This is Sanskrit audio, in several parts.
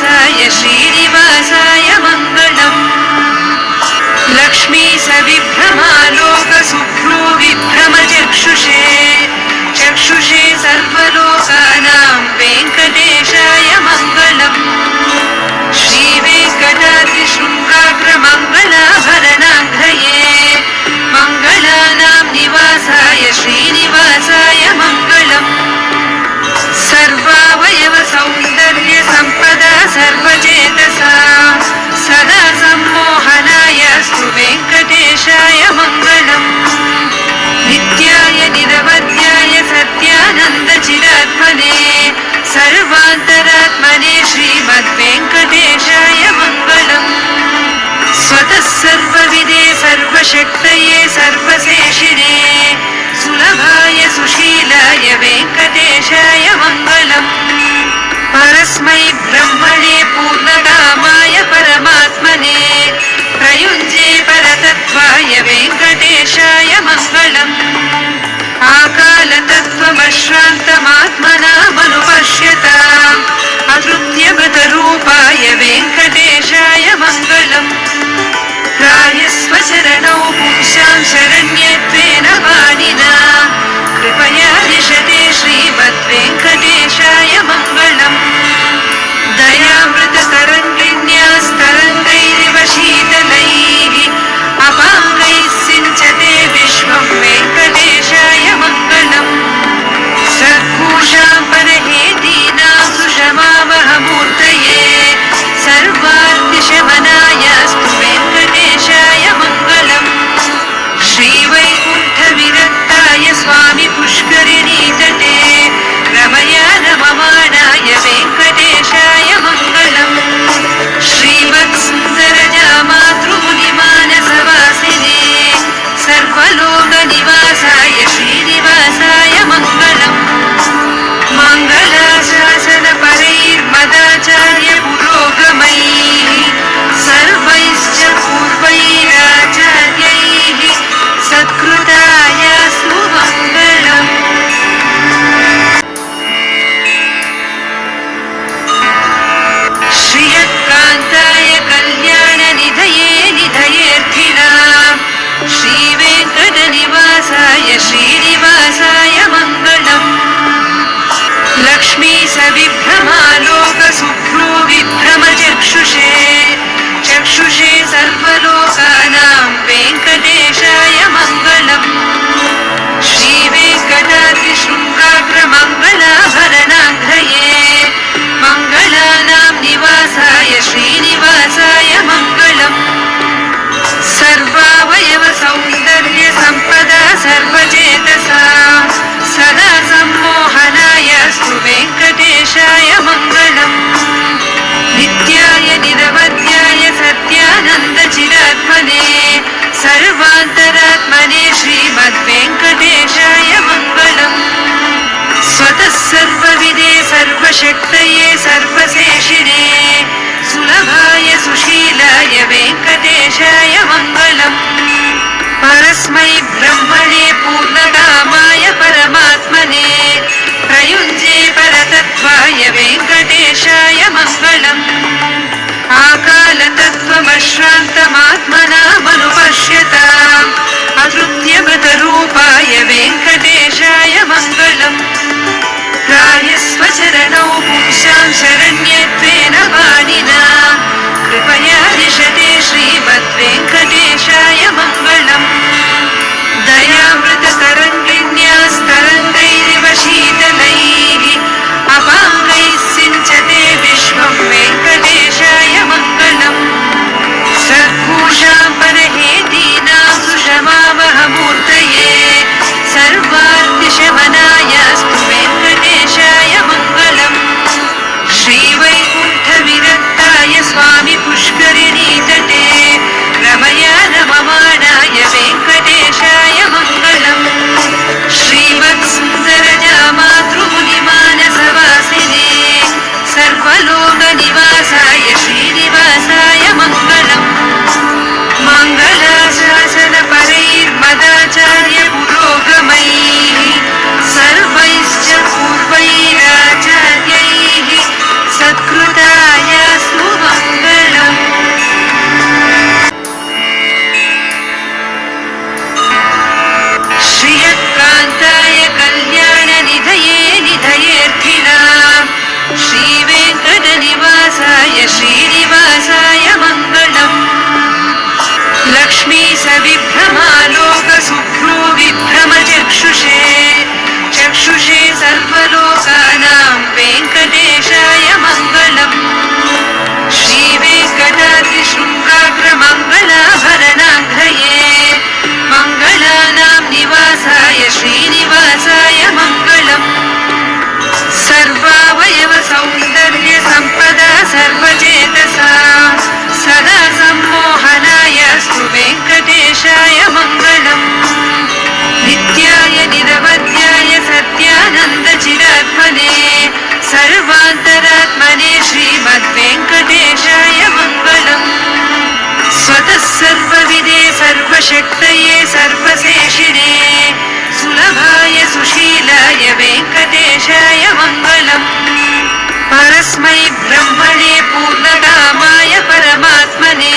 श्रीनिवासाय श्रीनिवासाय मङ्गलम् लक्ष्मी सविभ्रमालोकसुभ्रो विभ्रमचक्षुषे चक्षुषे सर्वलोकानां वेङ्कटेशाय मङ्गलम् श्रीवेङ्कटाद्रिशृङ्गाग्रमङ्गलाभरणाङ्घ्रये मङ्गलानां निवासाय श्रीनिवासाय मङ्गलम् सर्वावयवसौन्दर्यसम्पदा सर्वचेतसा सदा सम्मोहनायास्तु वेङ्कटेशाय मङ्गलम् नित्याय निरवध्याय सत्यानन्दचिरात्मने सर्वान्तरात्मने श्रीमद्वेङ्कटेशाय मङ्गलम् स्वतः सर्वविदे सर्वशक्तये सर्वशेषिणे सुलभाय सुशीलाय वेङ्कटेशाय मङ्गलम् परस्मै ब्रह्मणे पूर्णकामाय परमात्मने प्रयुञ्जे परतत्त्वाय वेङ्कटेशाय मङ्गलम् आकालतत्त्वमश्रान्तमात्मनामनुपश्यताम् अतृत्यगतरूपाय वेङ्कटेशाय मङ्गलम् रायस्वचरणौ पुंसां शरण्यत्वेन वाणिना कृपया दिशते श्रीमद्वेङ्कटेशाय मङ्गलम् दयामृततरङ्गिण्यास्तरङ्गैरिव शीतलैः अपाङ्गैः सिञ्चते विश्वं वेङ्कटेशाय मङ्गलम् सद्भूषां परहेतीनां सुषमावहमूर्तये सर्वार्तिशमनायास्तु वेङ्कटेशाय मङ्गलम् श्रीवैकुण्ठविरक्ताय स्वामि पुष्करिणीतटे रमया रममाणाय वेङ्कटेशाय मङ्गलम् श्रीमत्सुन्दरजामातृमुनिमानसवासिने सर्वलोकनिवासाय श्रीनिवासाय मङ्गलम् मङ्गलाशासनपरैर्मदाचार्यपुरोगमैः सर्वैश्च पूर्वैराचार्यैः सत्कृतायास्तु मङ्गलम् श्रियकान्ताय कल्याणनिधये निधयेऽर्थिनाम् श्रीवेङ्कटनिवासाय श्रीनिवासाय मङ्गलम् लक्ष्मी सविभ्रमालोकसुभ्रो विभ्रमचक्षुषे चक्षुषे सर्वलोकानां वेङ्कटेशाय मङ्गलम् श्रीवेङ्कटाद्रिशृङ्गाग्रमङ्गलाभरणाङ्घ्रये मङ्गलानां निवासाय श्रीनिवासाय मङ्गलम् सर्वावयवसौन्दर्यसम्पदा सर्वचेतसा सदा सम्मोहनायास्तु वेङ्कटेशाय मङ्गलम् नित्याय निरवध्याय सत्यानन्दचिरात्मने सर्वान्तरात्मने श्रीमद्वेङ्कटेशाय मङ्गलम् स्वतः सर्वविदे सर्वशक्तये सर्वशेषिणे सुलभाय सुशीलाय वेङ्कटेशाय मङ्गलम् परस्मै ब्रह्मणे पूर्णकामाय परमात्मने प्रयुञ्जे परतत्त्वाय वेङ्कटेशाय मङ्गलम् आकालतत्त्वमश्रान्तमात्मनामनुपश्यताम् अतृत्यगतरूपाय वेङ्कटेशाय मङ्गलम् रायस्वचरणौ पुंसां शरण्यत्वेन वाणिना कृपया दिशते श्रीमद्वेङ्कटेशाय मङ्गलम् दयामृततरङ्गिण्यास्तरङ्गैरिव शीतलैः अपाङ्गैः सिञ्चते विश्वं वेङ्कटेशाय मङ्गलम् सद्भूषां परहेतीनां सुषमावहमूर्तये सर्वार्तिशमनायास्तु वेङ्कटेशाय मङ्गलम् श्रीवैकुण्ठविरक्ताय लक्ष्मी सविभ्रमालोकसुभ्रो विभ्रमचक्षुषे चक्षुषे सर्वलोकानां वेङ्कटेशाय मङ्गलम् श्रीवेङ्कटाद्रिशृङ्गाग्रमङ्गलाभरणाङ्घ्रये मङ्गलानां निवासाय श्रीनिवासाय मङ्गलम् सर्वावयवसौन्दर्यसम्पदा सर्वचेतसा सदा सम्मोहनाय स्तु वेङ्कटेशाय मङ्गलम् नित्याय निरवध्याय सत्यानन्दचिरात्मने सर्वान्तरात्मने श्रीमद्वेङ्कटेशाय मङ्गलम् स्वतः सर्वविदे सर्वशक्तये सर्वशेषिणे सुलभाय सुशीलाय वेङ्कटेशाय मङ्गलम् परस्मै ब्रह्मणे पूर्णकामाय परमात्मने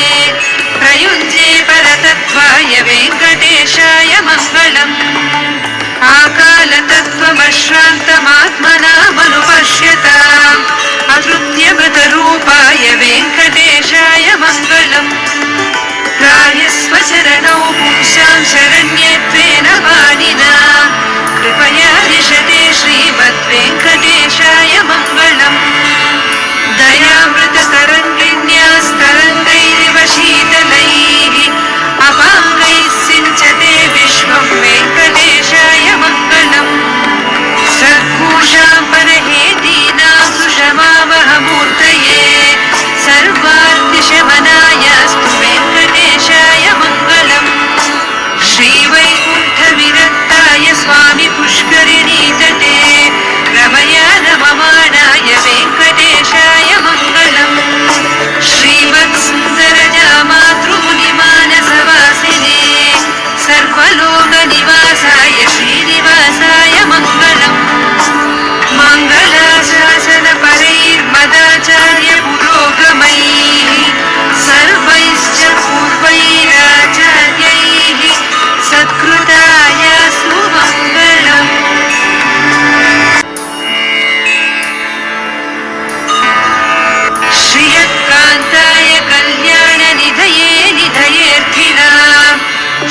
प्रयुञ्जे परतत्त्वाय वेङ्कटेशाय मङ्गलम् आकालतत्त्वमश्रान्तमात्मनामनुपश्यताम् अकृत्यमृतरूपाय वेङ्कटेशाय मङ्गलम् रायस्वचरणौ पुंसां शरण्यत्वेन वाणिना कृपया दिशते श्रीमद्वेङ्कटेशाय मङ्गलम् दयामृततरङ्गिण्यास्तरङ्गैरिव शीतलैः अपाङ्गैः सिञ्चते विश्वं वेङ्कटेशाय मङ्गलम् सद्भूषां परहेतीनां सुषमावहमूर्तये सर्वार्तिशमनायास्तु वेङ्कटेशाय मङ्गलम् श्रीवैकुण्ठविरक्ताय स्वामि पुष्करिणीतटे रमया रममाणाय वेङ्कटेशाय मङ्गलम् श्रीवत्सुन्दरजामातृमुनिमानसवासिने सर्वलोकनिवासाय श्रीनिवासाय मङ्गलम् मङ्गलाशासनपरैर्मदाचार्यपुरोगमैः सर्वैश्च पूर्वैराचार्यैः सत्कृतायास्तु मङ्गलम् श्रियकान्ताय कल्याणनिधये निधयेऽर्थिनाम्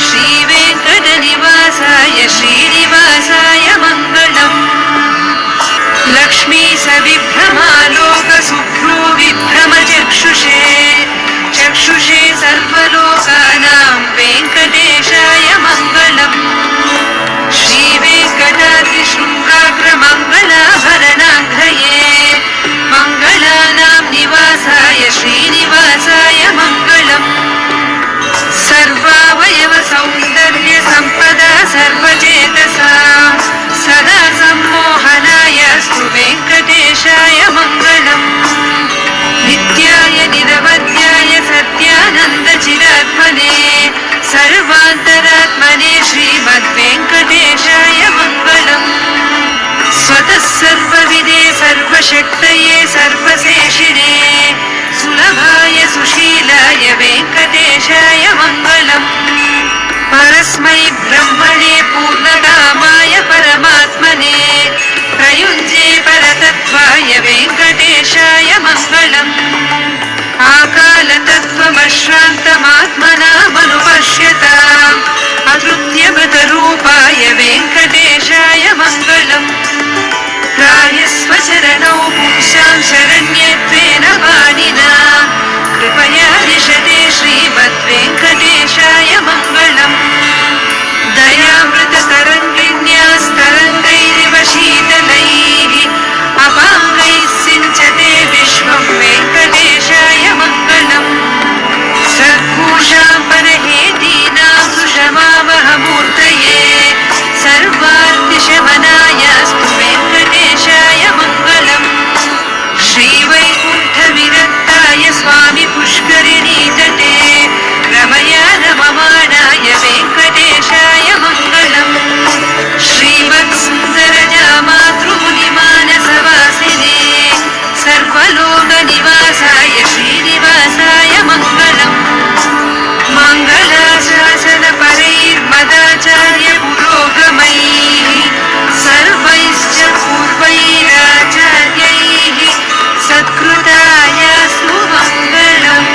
श्रीवेङ्कटनिवासाय श्रीनिवासाय मङ्गलम् लक्ष्मी सविभ्रमालोकसुभ्रो विभ्रमचक्षुषे चक्षुषे सर्वलोकानां वेङ्कटेशाय मङ्गलम् श्रीवेङ्कटाद्रिशृङ्गाग्रमङ्गलाभरणाङ्घ्रये मङ्गलानां निवासाय श्रीनिवासाय मङ्गलम् सर्वावयवसौन्दर्यसम्पदा सर्वचेतसा सदा सम्मोहनाय स्तु वेङ्कटेशाय मङ्गलम् नित्याय निरवध्याय सत्यानन्दचिरात्मने सर्वान्तरात्मने श्रीमद्वेङ्कटेशाय मङ्गलम् स्वतः सर्वविदे सर्वशक्तये सर्वशेषिणे सुलभाय सुशीलाय वेङ्कटेशाय मङ्गलम् परस्मै ब्रह्मणे पूर्णकामाय परमात्मने प्रयुञ्जे परतत्त्वाय वेङ्कटेशाय मङ्गलम् आकालतत्त्वमश्रान्तमात्मनामनुपश्यताम् अकृत्यमृतरूपाय वेङ्कटेशाय मङ्गलम् रायस्वचरणौ पुंसां शरण्यत्वेन वाणिना कृपया दिशते श्रीमद्वेङ्कटेशाय मङ्गलम् दयामृततरङ्गिण्यास्तरङ्गैरिव शीतलैः अपाङ्गैः सिञ्चते विश्वं वेङ्कटेशाय मङ्गलम् सद्भूषां परहेतीनां सुषमावहमूर्तये सर्वार्तिशमनायास्तु वेङ्कटेशाय मङ्गलम् श्रीवैकुण्ठविरक्ताय स्वामि पुष्करिणीतटे रमया रममाणाय वेङ्कटेशाय मङ्गलम् श्रीवत्सुन्दरजामातृमुनिमानसवासिने सर्वलोकनिवासाय श्रीनिवासाय मङ्गलम् मङ्गलाशासनपरैर्मदाचार्यपुरोगमैः सर्वैश्च पूर्वैराचार्यैः सत्कृतायास्तु मङ्गलम्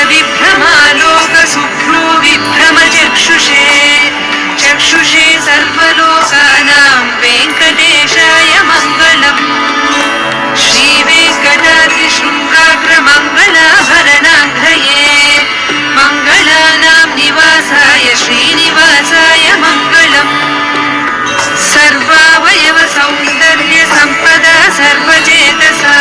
विभ्रमालोकशुभ्रो विभ्रमचक्षुषे चक्षुषे सर्वलोकानां वेङ्कटेशाय मङ्गलम् श्रीवेङ्कटाद्रिशृङ्गाग्रमङ्गलाभरणाङ्घ्रये मङ्गलानां निवासाय श्रीनिवासाय मङ्गलम् सर्वावयवसौन्दर्यसम्पदा सर्वचेतसा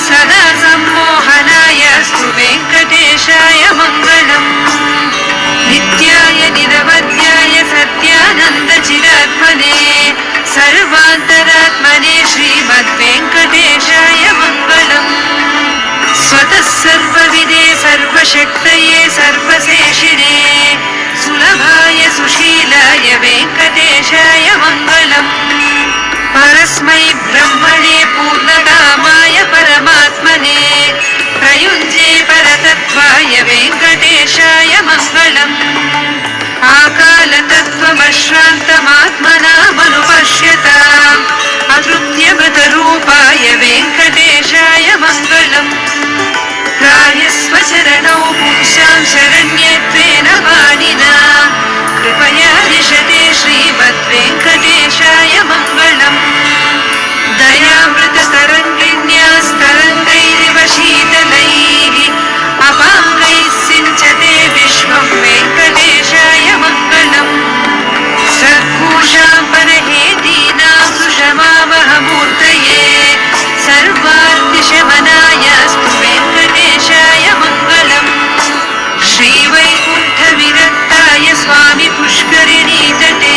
सदा सम्मोहनाय स्तु वेङ्कटेशाय मङ्गलम् नित्याय निरवध्याय सत्यानन्दचिरात्मने सर्वान्तरात्मने श्रीमद्वेङ्कटेशाय मङ्गलम् स्वतः सर्वविदे सर्वशक्तये सर्वशेषिणे सुलभाय सुशीलाय वेङ्कटेशाय मङ्गलम् परस्मै ब्रह्मणे पूर्णकामाय परमात्मने प्रयुञ्जे परतत्त्वाय वेङ्कटेशाय मङ्गलम् आकालतत्त्वमश्रान्तमात्मनामनुपश्यताम् अतृप्त्यमृतरूपाय वेङ्कटेशाय मङ्गलम् त्रायस्वचरणौ पुंसां शरण्यत्वेन वाणिना कृपया दिशते श्रीमद्वेङ्कटेशाय मङ्गलम् दयामृततरङ्गिन्यास्तरङ्गैरिव शीतलैः अपाङ्गैः सिञ्चते विश्वं वेङ्कटेशाय मङ्गलम् सद्भूषाम्बरहेतीनां सुषमावहमूर्तये सर्वार्तिशमनायास्तु वेङ्कटेशाय मङ्गलम् श्रीवैकुण्ठविरक्ताय स्वामि पुष्करिणीतटे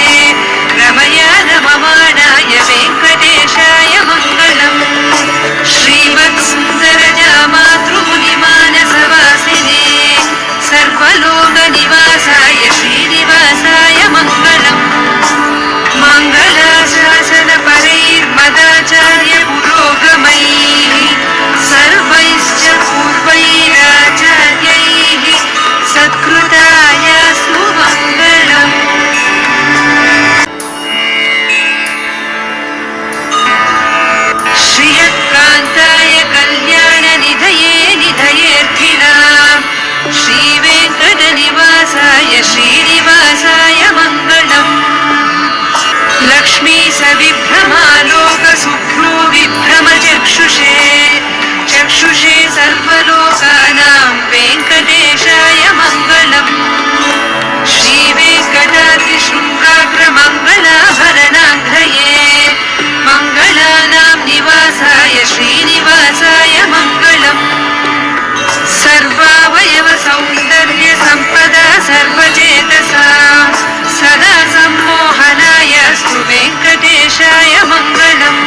रमया रममाणाय वेङ्कटेशाय मङ्गलम् श्रीवत्सुन्दरजामातृमुनिमानसवासिने सर्वलोकनिवासाय श्रीनिवासाय मङ्गलम् मङ्गलाशासनपरैर्मदाचार्य पुरोगमैः सर्वैश्च पूर्वैराचार्यैः सत्कृतायास्तु मङ्गलम् श्रियकान्ताय कल्याणनिधये निधयेऽर्थिनाम् श्रीवेङ्कटनिवासाय श्रीनिवासाय मङ्गलम् लक्ष्मी सविभ्रमालोकशुभ्रो विभ्रमचक्षुषे चक्षुषे सर्वलोकानां वेङ्कटेशाय मङ्गलम् श्रीवेङ्कटाद्रिशृङ्गाग्रमङ्गलाभरणाङ्घ्रये मङ्गलानां निवासाय श्रीनिवासाय मङ्गलम् सर्वावयवसौन्दर्यसम्पदा सर्वचेतसा सदा सम्मोहनाय स्तु वेङ्कटेशाय मङ्गलम्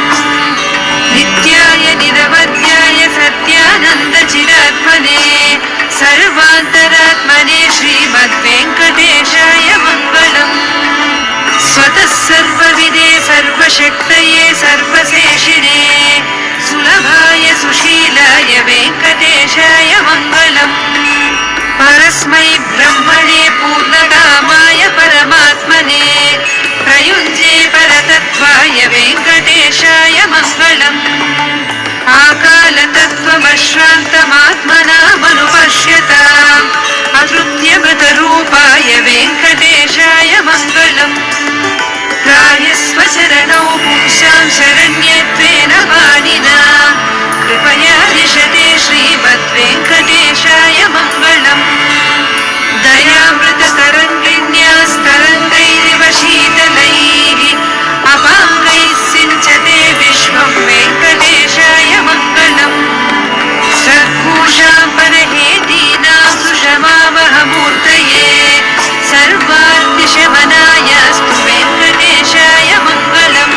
नित्याय निरवध्याय सत्यानन्दचिरात्मने सर्वान्तरात्मने श्रीमद्वेङ्कटेशाय मङ्गलम् स्वतः सर्वविदे सर्वशक्तये सर्वशेषिणे सुलभाय सुशीलाय वेङ्कटेशाय मङ्गलम् परस्मै ब्रह्मणे पूर्णकामाय परमात्मने प्रयुञ्जे परतत्त्वाय वेङ्कटेशाय मङ्गलम् आकालतत्त्वमश्रान्तमात्मनामनुपश्यताम् अतृप्त्यमृतरूपाय वेङ्कटेशाय मङ्गलम् त्रायस्वचरणौ पुंसां शरण्यत्वेन वाणिना कृपया दिशते श्रीमद्वेङ्कटेशाय मङ्गलम् दयामृततरङ्गिन्यास्तरङ्गैरिव शीतलैः अपाङ्गैः सिञ्चते विश्वं वेङ्कटेशाय मङ्गलम् सद्भूषाम्बरहेतीनां सुषमावहमूर्तये सर्वार्तिशमनायास्तु वेङ्कटेशाय मङ्गलम्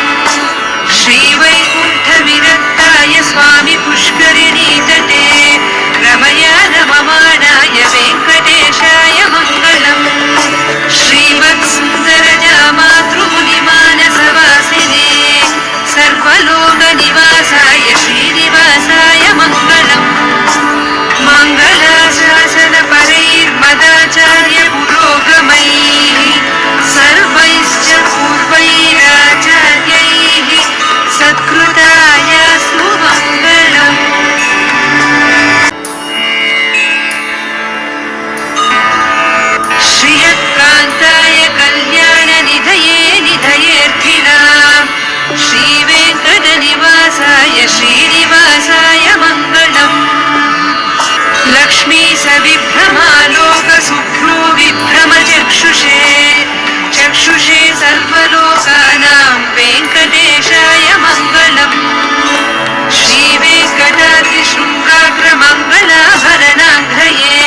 श्रीवैकुण्ठविरक्ताय स्वामि पुष्करिणीतटे रमया रममाणाय वेङ्कटेशाय मङ्गलम् श्रीवत्सुन्दरजामातृमुनिमानसवासिने सर्वलोकनिवासाय श्रीनिवासाय मङ्गलम् मङ्गलाशासनपरैर्मदाचार्य पुरोगमैः सर्वैश्च पूर्वैराचार्यैः सत्कृतायास्तु मङ्गलम् निधयेऽर्थिनाम् श्रीवेङ्कटनिवासाय श्रीनिवासाय मङ्गलम् लक्ष्मी सविभ्रमालोकसुभ्रो विभ्रमचक्षुषे चक्षुषे सर्वलोकानां वेङ्कटेशाय मङ्गलम् श्रीवेङ्कटाद्रिशृङ्गाग्रमङ्गलाभरणाङ्घ्रये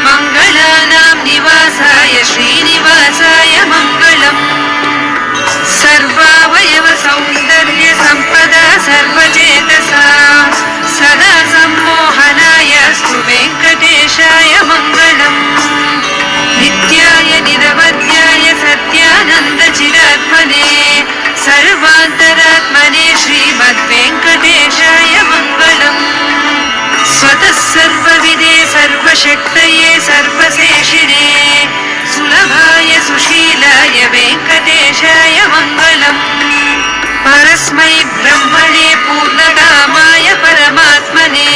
मङ्गलानां निवासाय श्रीनिवासाय मङ्गलम् सर्वावयवसौन्दर्यसम्पदा सर्वचेतसा सदा सम्मोहनायास्तु वेङ्कटेशाय मङ्गलम् नित्याय निरवध्याय सत्यानन्दचिरात्मने सर्वान्तरात्मने श्रीमद्वेङ्कटेशाय मङ्गलम् स्वतः सर्वविदे सर्वशक्तये सर्वशेषिणे सुलभाय सुशीलाय वेङ्कटेशाय मङ्गलम् परस्मै ब्रह्मणे पूर्णकामाय परमात्मने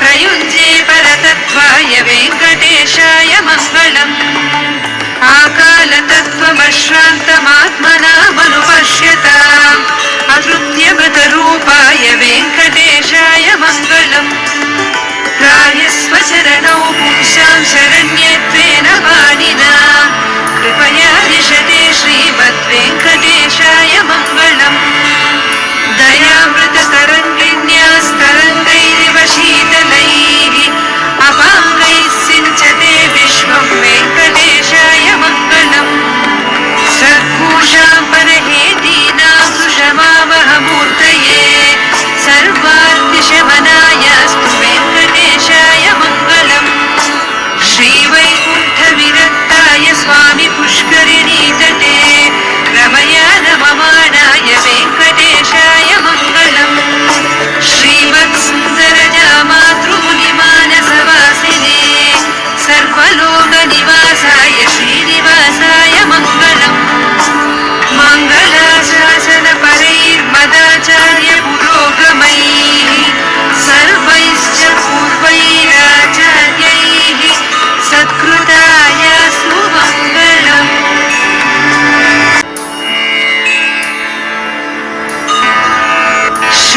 प्रयुञ्जे परतत्त्वाय वेङ्कटेशाय मङ्गलम् आकालतत्त्वमश्रान्तमात्मनामनुपश्यताम् अतृप्त्यमृतरूपाय वेङ्कटेशाय मङ्गलम् रायस्वचरणौ पुंसां शरण्यत्वेन पाणिना कृपया दिशते श्रीमद्वेङ्कटेशाय मङ्गलम् दयामृततरङ्गिण्यास्तरङ्गैरिव शीतलैः अपाङ्गैः सिञ्चते विश्वं वेङ्कटेशाय मङ्गलम् सद्भूषां परहेतीनां सुषमावहमूर्तये सर्वार्तिशमनायास्तु वेङ्कटेशाय मङ्गलम् श्रीवैकुण्ठविरक्ताय स्वामि पुष्करिणीतटे रमया रममाणाय वेङ्कटेशाय मङ्गलम् श्रीमत्सुन्दरजामातृमुनिमानसवासिने सर्वलोकनिवासाय श्रीनिवासाय मङ्गलम् मङ्गलाशासनपरैर्मदाचार्यपुरोगमैः सर्वैश्च पूर्वैराचार्यैः सत्कृतायास्तु मङ्गलम्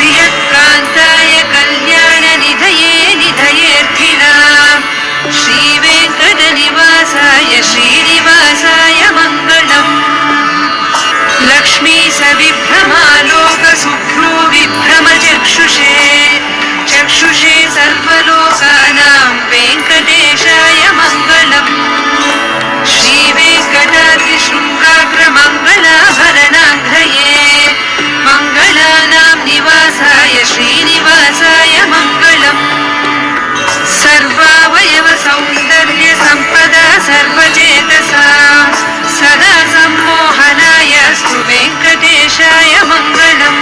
श्रियकान्ताय कल्याणनिधये निधयेऽर्थिनाम् श्रीवेङ्कटनिवासाय श्रीनिवासाय मङ्गलम् लक्ष्मी सविभ्रमालोकसुभ्रो विभ्रमचक्षुषे चक्षुषे सर्वलोकानां वेङ्कटेशाय मङ्गलम् श्रीवेङ्कटाद्रिशृङ्गाग्रमङ्गलाभरणाङ्घ्रये मङ्गलानां निवासाय श्रीनिवासाय मङ्गलम् सर्वावयवसौन्दर्यसम्पदा सर्वचेतसा सदा सम्मोहनायास्तु वेङ्कटेशाय मङ्गलम्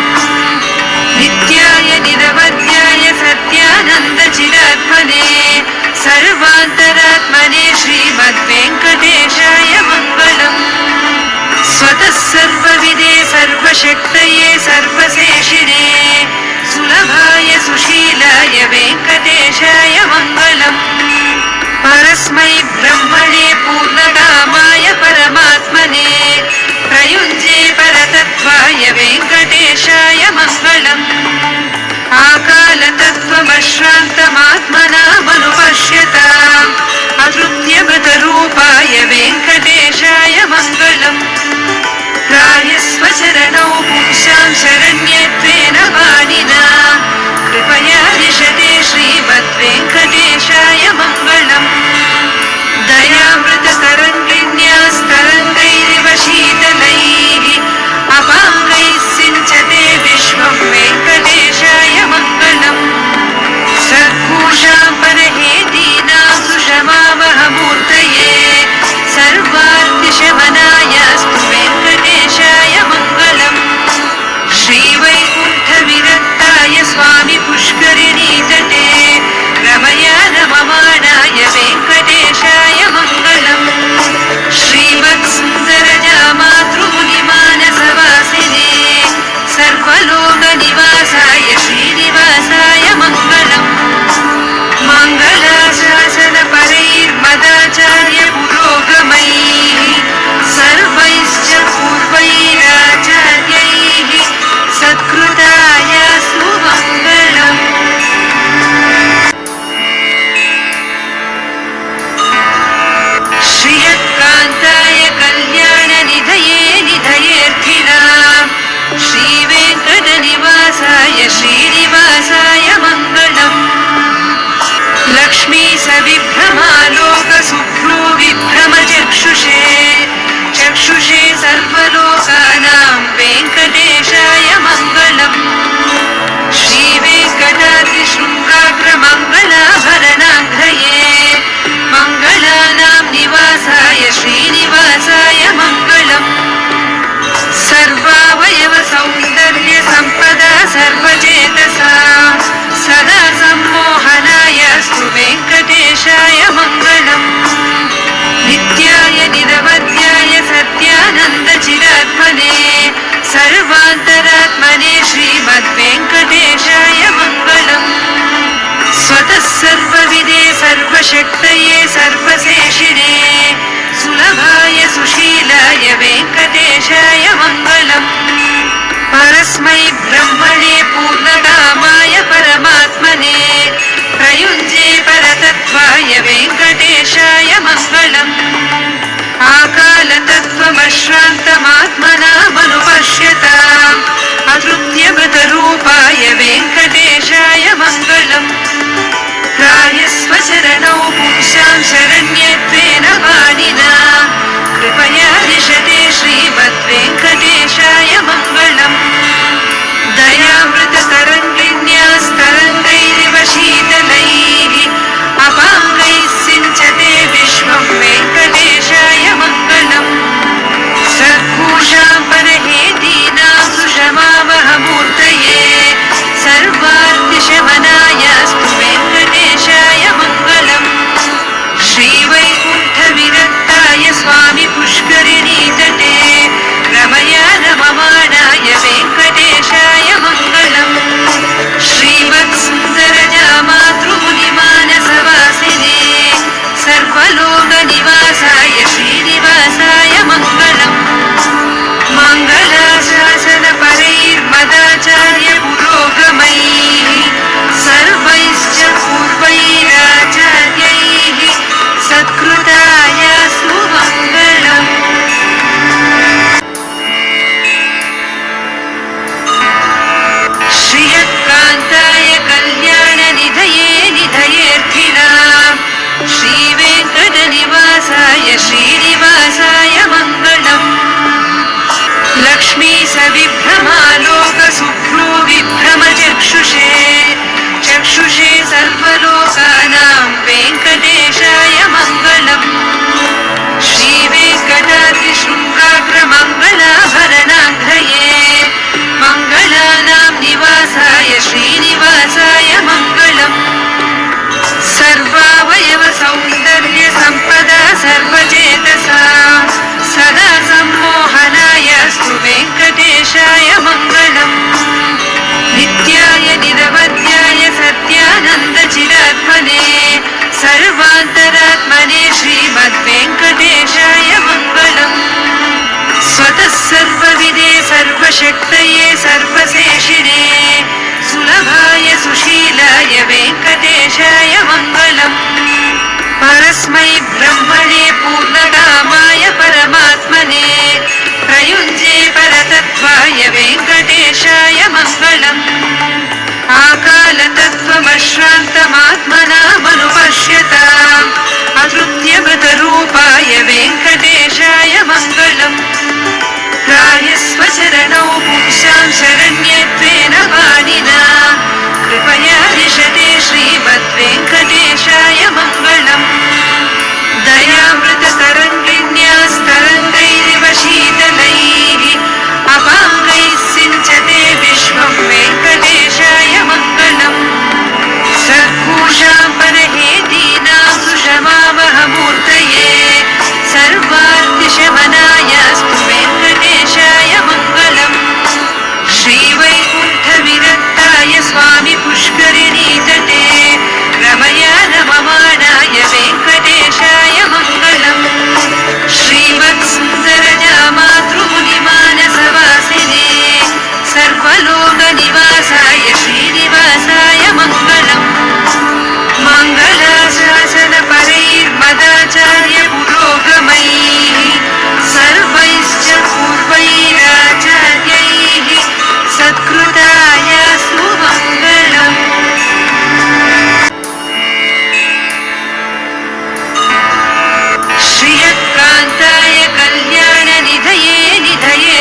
नित्याय निरवध्याय सत्यानन्दचिरात्मने सर्वान्तरात्मने श्रीमद्वेङ्कटेशाय मङ्गलम् स्वतः सर्वविदे सर्वशक्तये सर्वशेषिणे सुलभाय सुशीलाय वेङ्कटेशाय मङ्गलम् परस्मै ब्रह्मणे पूर्णकामाय परमात्मने प्रयुञ्जे परतत्त्वाय वेङ्कटेशाय मङ्गलम् आकालतत्त्वमश्रान्तमात्मनामनुपश्यताम् अतृप्त्यमृतरूपाय वेङ्कटेशाय मङ्गलम् रायस्वचरणौ पुंसां शरण्यत्वेन पाणिना कृपया दिशते श्रीमद्वेङ्कटेशाय मङ्गलम् दयामृततरङ्गिण्यास्तरङ्गैरिव शीतलैः अपाङ्गैः सिञ्चते विश्वं वेङ्कटेशाय मङ्गलम् सद्भूषां परहेतीनां सुषमावहमूर्तये सर्वार्तिशमनायास्तु वेङ्कटेशाय मङ्गलम् श्रीवैकुण्ठविरक्ताय स्वामि पुष्करिणीतटे रमया रममाणाय वेङ्कटेशाय मङ्गलम् श्रीमत्सुन्दरजामातृमुनिमानसवासिने सर्वलोकनिवासाय श्रीनिवासाय मङ्गलम् मङ्गलाशासनपरैर्मदाचार्यपुरोगमैः सर्वैश्च पूर्वैरा श्रीनिवासाय श्रीनिवासाय मङ्गलम् लक्ष्मी सविभ्रमालोकसुभ्रू विभ्रमचक्षुषे चक्षुषे सर्वलोकानां वेङ्कटेशाय मङ्गलम् श्रीवेङ्कटाद्रिशृङ्गाग्रमङ्गलाभरणाङ्घ्रये मङ्गलानां निवासाय श्रीनिवासाय मङ्गलम् सर्वावयवसौन्दर्यसम्पदा सर्वचेतसा सदा सम्मोहनायास्तु वेङ्कटेशाय मङ्गलम् नित्याय निरवध्याय सत्यानन्दचिरात्मने सर्वान्तरात्मने श्रीमद्वेङ्कटेशाय मङ्गलम् स्वतः सर्वविदे सर्वशक्तये सर्वशेषिणे सुलभाय सुशीलाय वेङ्कटेशाय मङ्गलम् परस्मै ब्रह्मणे पूर्णकामाय परमात्मने प्रयुञ्जे परतत्त्वाय वेङ्कटेशाय मङ्गलम् आकालतत्त्वमश्रान्तमात्मनामनुपश्यताम् अतृप्त्यगतरूपाय वेङ्कटेशाय मङ्गलम् त्रायस्व चरणौ पुंसां शरण्यत्वेन वाणिना कृपया दिशते श्रीमद्वेङ्कटेशाय मङ्गलम् दयामृततरङ्गिण्यास्तरङ्गैरिव शीतलैः अपाङ्गैः सिञ्चते विश्वं वेङ्कटेशाय मङ्गलम् सद्भूषां परहेतीनां सुषमावहमूर्तये सर्वार्तिशमनायास्तु वेङ्कटेशाय मङ्गलम् श्रीवैकुण्ठविरक्ताय स्वामि पुष्करिणीतटे रमया रममाणाय वेङ्कटेशाय मङ्गलम् श्रीवत्सुन्दरजामातृमुनिमानसवासिने सर्वलोकनिवासाय श्रीनिवासाय मङ्गलम् मङ्गलाशासनपरैर्मदाचार्यपुरोगमैः सर्वैश्च पूर्वैराचार्यैः सत्कृतायास्तु मङ्गलम् श्रियकान्ताय कल्याणनिधये निधयेऽर्थिनाम् श्रीवेङ्कटनिवासाय श्रीनिवासाय मङ्गलम् लक्ष्मी सविभ्रमालोकसुभ्रू विभ्रमचक्षुषे चक्षुषे सर्वलोकानां वेङ्कटेशाय मङ्गलम् श्रीवेङ्कटाद्रिशृङ्गाग्रमङ्गलाभरणाङ्घ्रये मङ्गलानां निवासाय श्रीनिवासाय मङ्गलम् सर्वावयवसौन्दर्यसम्पदा सर्वचेतसा सदा सम्मोहनायास्तु वेङ्कटेशाय मङ्गलम् नित्याय निरवध्याय सत्यानन्दचिरात्मने सर्वान्तरात्मने श्रीमद्वेङ्कटेशाय मङ्गलम् स्वतः सर्वविदे सर्वशक्तये सर्वशेषिणे सुलभाय सुशीलाय वेङ्कटेशाय मङ्गलम् परस्मै ब्रह्मणे पूर्णकामाय परमात्मने प्रयुञ्जे परतत्त्वाय वेङ्कटेशाय मङ्गलम् आकालतत्त्वमश्रान्तमात्मनामनुपश्यताम् अतृप्त्यगतरूपाय वेङ्कटेशाय मङ्गलम् त्रायस्व चरणौ पुंसां शरण्यत्वेन वाणिना कृपया दिशते श्रीमद्वेङ्कटेशाय मङ्गलम् दयामृततरङ्गिण्यास्तरङ्गैरिव शीतलैः अपाङ्गैः सिञ्चते विश्वं वेङ्कटेशाय मङ्गलम् सद्भूषां परहेतीनां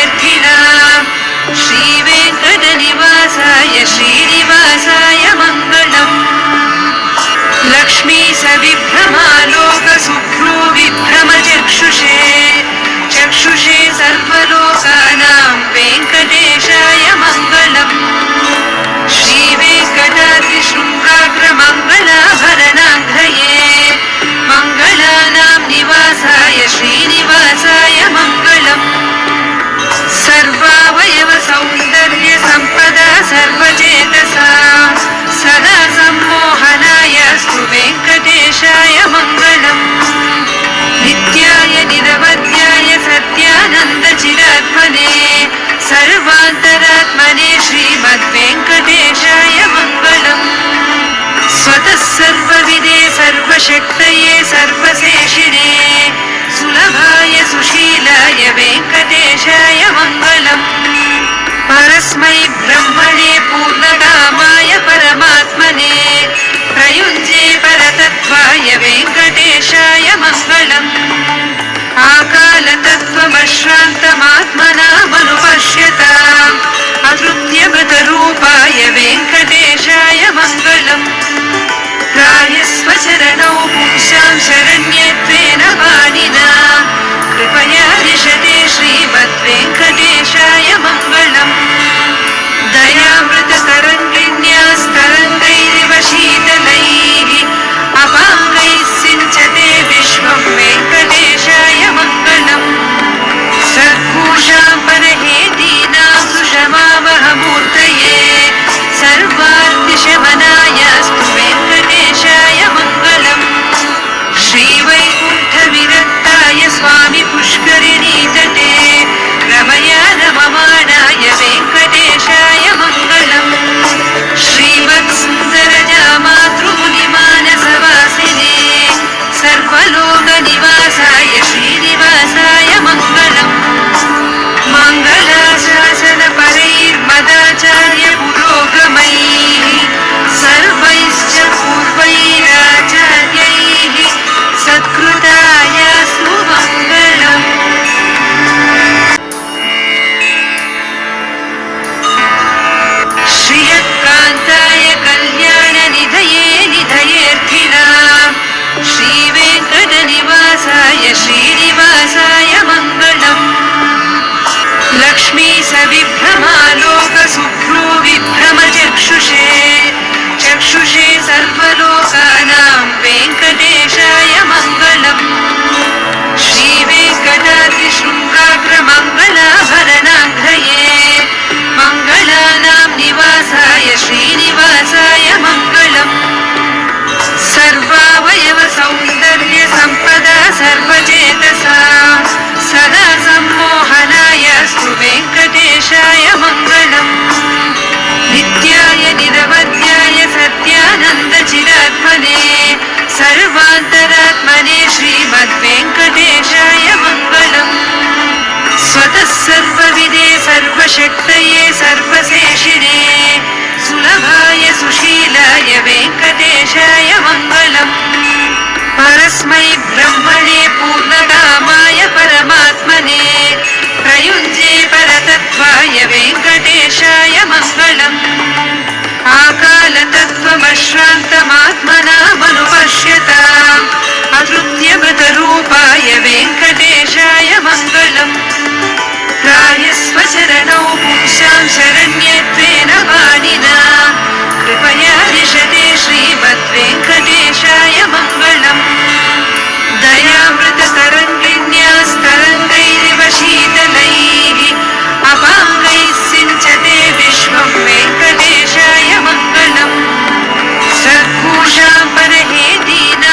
निधयेऽर्थिनाम् श्रीवेङ्कटनिवासाय श्रीनिवासाय मङ्गलम् लक्ष्मी सविभ्रमालोकसुभ्रू विभ्रमचक्षुषे चक्षुषे सर्वलोकानां वेङ्कटेशाय मङ्गलम् श्रीवेङ्कटाद्रिशृङ्गाग्रमङ्गलाभरणाङ्घ्रये मङ्गलानां निवासाय श्रीनिवासाय मङ्गलम् सर्वावयवसौन्दर्यसम्पदा सर्वचेतसा सदा सम्मोहनाय स्तु वेङ्कटेशाय मङ्गलम् नित्याय निरवध्याय सत्यानन्दचिरात्मने सर्वान्तरात्मने श्रीमद्वेङ्कटेशाय मङ्गलम् स्वतः सर्वविदे सर्वशक्तये सर्वशेषिणे सुलभाय सुशीलाय वेङ्कटेशाय मङ्गलम् परस्मै ब्रह्मणे पूर्णकामाय परमात्मने प्रयुञ्जे परतत्त्वाय वेङ्कटेशाय मङ्गलम् आकालतत्त्वमश्रान्तमात्मनामनुपश्यताम् अकृत्यमृतरूपाय वेङ्कटेशाय मङ्गलम् रायस्वचरणौ पुंसां शरण्यत्वेन वाणिना कृपया दिशते श्रीमद्वेङ्कटेशाय मङ्गलम् दयामृततरङ्गिण्यास्तरङ्गैरिव शीतलैः अपाङ्गैः सिञ्चते विश्वं वेङ्कटेशाय मङ्गलम् सद्भूषां परहेतीनां सुषमावहमूर्तये सर्वार्तिशमनायास्तु वेङ्कटेशाय मङ्गलम् श्रीवैकुण्ठविरक्ताय स्वामि पुष्करिणीतटे रमया रममाणाय वेङ्कटेशाय मङ्गलम् श्रीवत्सुन्दरजामातृमुनिमानसवासिने सर्वलोकनिवासाय श्रीनिवासाय मङ्गलम् मङ्गलाशासनपरैर्मदाचार्य पुरोगमैः सर्वैश्च पूर्वैराचार्यैः सत्कृतायास्तु मङ्गलम् श्रियकान्ताय कल्याणनिधये निधयेऽर्थिनाम् श्रीवेङ्कटनिवासाय श्रीनिवासाय मङ्गलम् लक्ष्मी सविभ्रमालोकसुभ्रू विभ्रमचक्षुषे चक्षुषे सर्वलोकानां वेङ्कटेशाय मङ्गलम् श्रीवेङ्कटाद्रिशृङ्गाग्रमङ्गलाभरणाङ्घ्रये मङ्गलानां निवासाय श्रीनिवासाय मङ्गलम् सर्वावयवसौन्दर्यसम्पदा सर्वचेतसा सदा सम्मोहनाय स्तु वेङ्कटेशाय मङ्गलम् नित्याय निरवध्याय सत्यानन्दचिरात्मने सर्वान्तरात्मने श्रीमद्वेङ्कटेशाय मङ्गलम् स्वतः सर्वविदे सर्वशक्तये सर्वशेषिणे सुलभाय सुशीलाय वेङ्कटेशाय मङ्गलम् परस्मै ब्रह्मणे पूर्णकामाय परमात्मने प्रयुञ्जे परतत्त्वाय वेङ्कटेशाय मङ्गलम् आकालतत्त्वमश्रान्तमात्मनामनुपश्यताम् अकृत्यमृतरूपाय वेङ्कटेशाय मङ्गलम् रायस्वचरणौ पुंसां शरण्यत्वेन वाणिना कृपया दिशते श्रीमद्वेङ्कटेशाय मङ्गलम् दयामृततरङ्गिण्यास्तरङ्गैरिव शीतलैः अपाङ्गैः सिञ्चते विश्वं वेङ्कटेशाय मङ्गलम् सद्भूषां परहेतीनां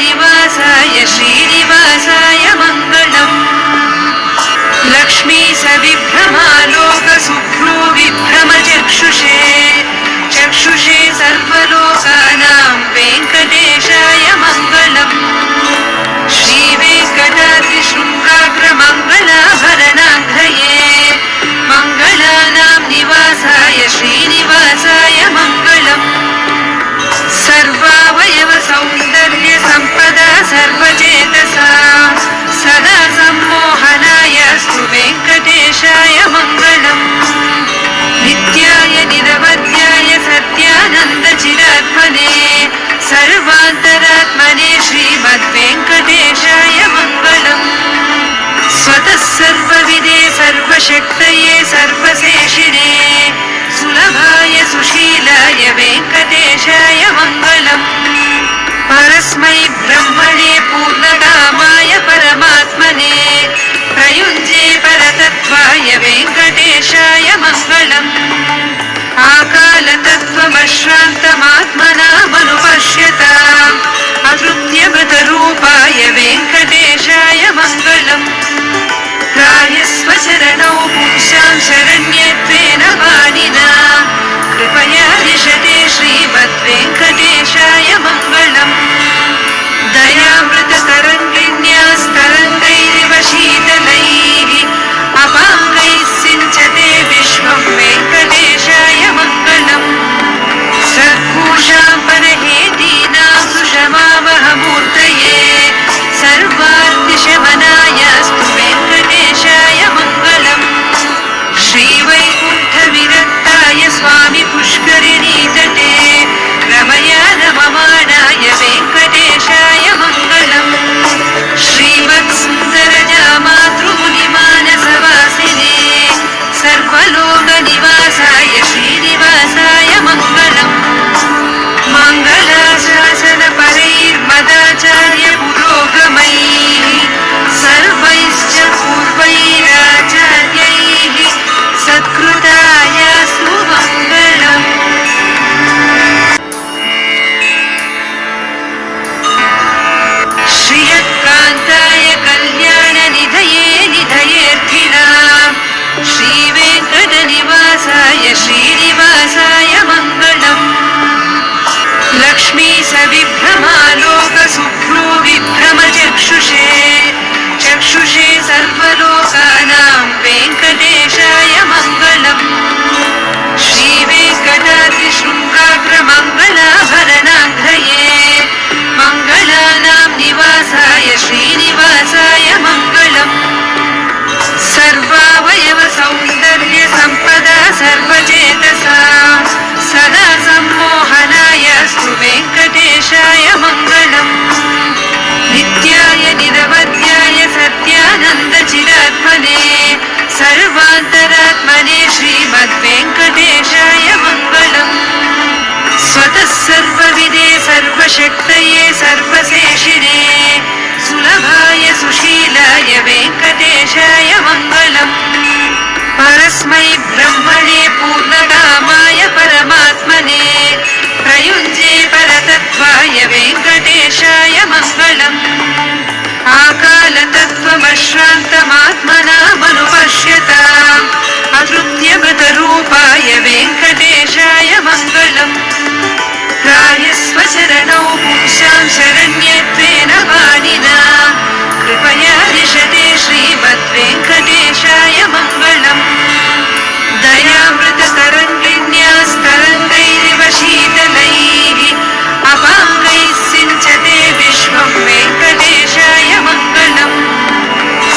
निवासाय श्रीनिवासाय मङ्गलम् लक्ष्मी सविभ्रमालोकसुभ्रो विभ्रमचक्षुषे चक्षुषे सर्वलोकानां वेङ्कटेशाय मङ्गलम् श्रीवेङ्कटाद्रिशृङ्गाग्रमङ्गलाभरणाङ्घ्रये मङ्गलानां निवासाय श्रीनिवासाय मङ्गलम् सर्वावयवसौन्दर्यसम्पदा सर्वचेतसा सदा सम्मोहनाय स्तु वेङ्कटेशाय मङ्गलम् नित्याय निरवध्याय सत्यानन्दचिरात्मने सर्वान्तरात्मने श्रीमद्वेङ्कटेशाय मङ्गलम् स्वतः सर्वविदे सर्वशक्तये सर्वशेषिणे सुलभाय सुशीलाय वेङ्कटेशाय मङ्गलम् परस्मै ब्रह्मणे पूर्णकामाय परमात्मने प्रयुञ्जे परतत्त्वाय वेङ्कटेशाय मङ्गलम् आकालतत्त्वमश्रान्तमात्मनामनुपश्यताम् अकृत्यमृतरूपाय वेङ्कटेशाय मङ्गलम् त्रायस्वचरणौ पुंसां शरण्यत्वेन वाणिना कृपया दिशते श्रीमद्वेङ्कटेशाय मङ्गलम् दयामृततरङ्गिण्यास्तरङ्गैरिव शीतलैः अपाङ्गैः सिञ्चते विश्वं वेङ्कटेशाय मङ्गलम् सद्भूषां परहेतीनां सुषमावहमूर्तये सर्वार्तिशमनायास्तु वेङ्कटेशाय मङ्गलम् श्रीवैकुण्ठविरक्ताय स्वामि पुष्करिणीतटे रमया रममाणाय वेङ्कटेशाय मङ्गलम् श्रीवत्सुन्दरजामातृमुनिमानसवासिने सर्वलोकनिवासाय श्रीनिवासाय मङ्गलम् मङ्गलाशासनपरैर्मदाचार्य पुरोगमैः सर्वैश्च पूर्वैराचार्यैः सत्कृतायास्तु मङ्गलम् श्रियत्कान्ताय कल्याणनिधये निधयेऽर्थिनाम् श्रीवेङ्कटनिवासाय श्रीनिवासाय मङ्गलम् लक्ष्मी सविभ्रमालोकसुभ्रो विभ्रमचक्षुषे चक्षुषे सर्वलोकानां वेङ्कटेशाय मङ्गलम् श्रीवेङ्कटाद्रिशृङ्गाग्रमङ्गलाभरणाङ्घ्रये मङ्गलानां निवासाय श्रीनिवासाय मङ्गलम् सर्वावयवसौन्दर्यसम्पदा सर्वचेतसा सदा सम्मोहनाय स्तु वेङ्कटेशाय मङ्गलम् नित्याय निरवध्याय सत्यानन्दचिरात्मने सर्वान्तरात्मने श्रीमद्वेङ्कटेशाय मङ्गलम् स्वतः सर्वविदे सर्वशक्तये सर्वशेषिणे सुलभाय सुशीलाय वेङ्कटेशाय मङ्गलम् परस्मै ब्रह्मणे पूर्णकामाय परमात्मने प्रयुञ्जे परतत्त्वाय वेङ्कटेशाय मङ्गलम् आकालतत्त्वमश्रान्तमात्मनामनुपश्यताम् अकृत्यमृतरूपाय वेङ्कटेशाय मङ्गलम् त्रायस्वचरणौ पुंसां शरण्यत्वेन वाणिना कृपया दिशते श्रीमद्वेङ्कटेशाय मङ्गलम् दयामृततरङ्गिण्यास्तरङ्गैरिव शीतलैः अपाङ्गैः सिञ्चते विश्वं वेङ्कटेशाय मङ्गलम्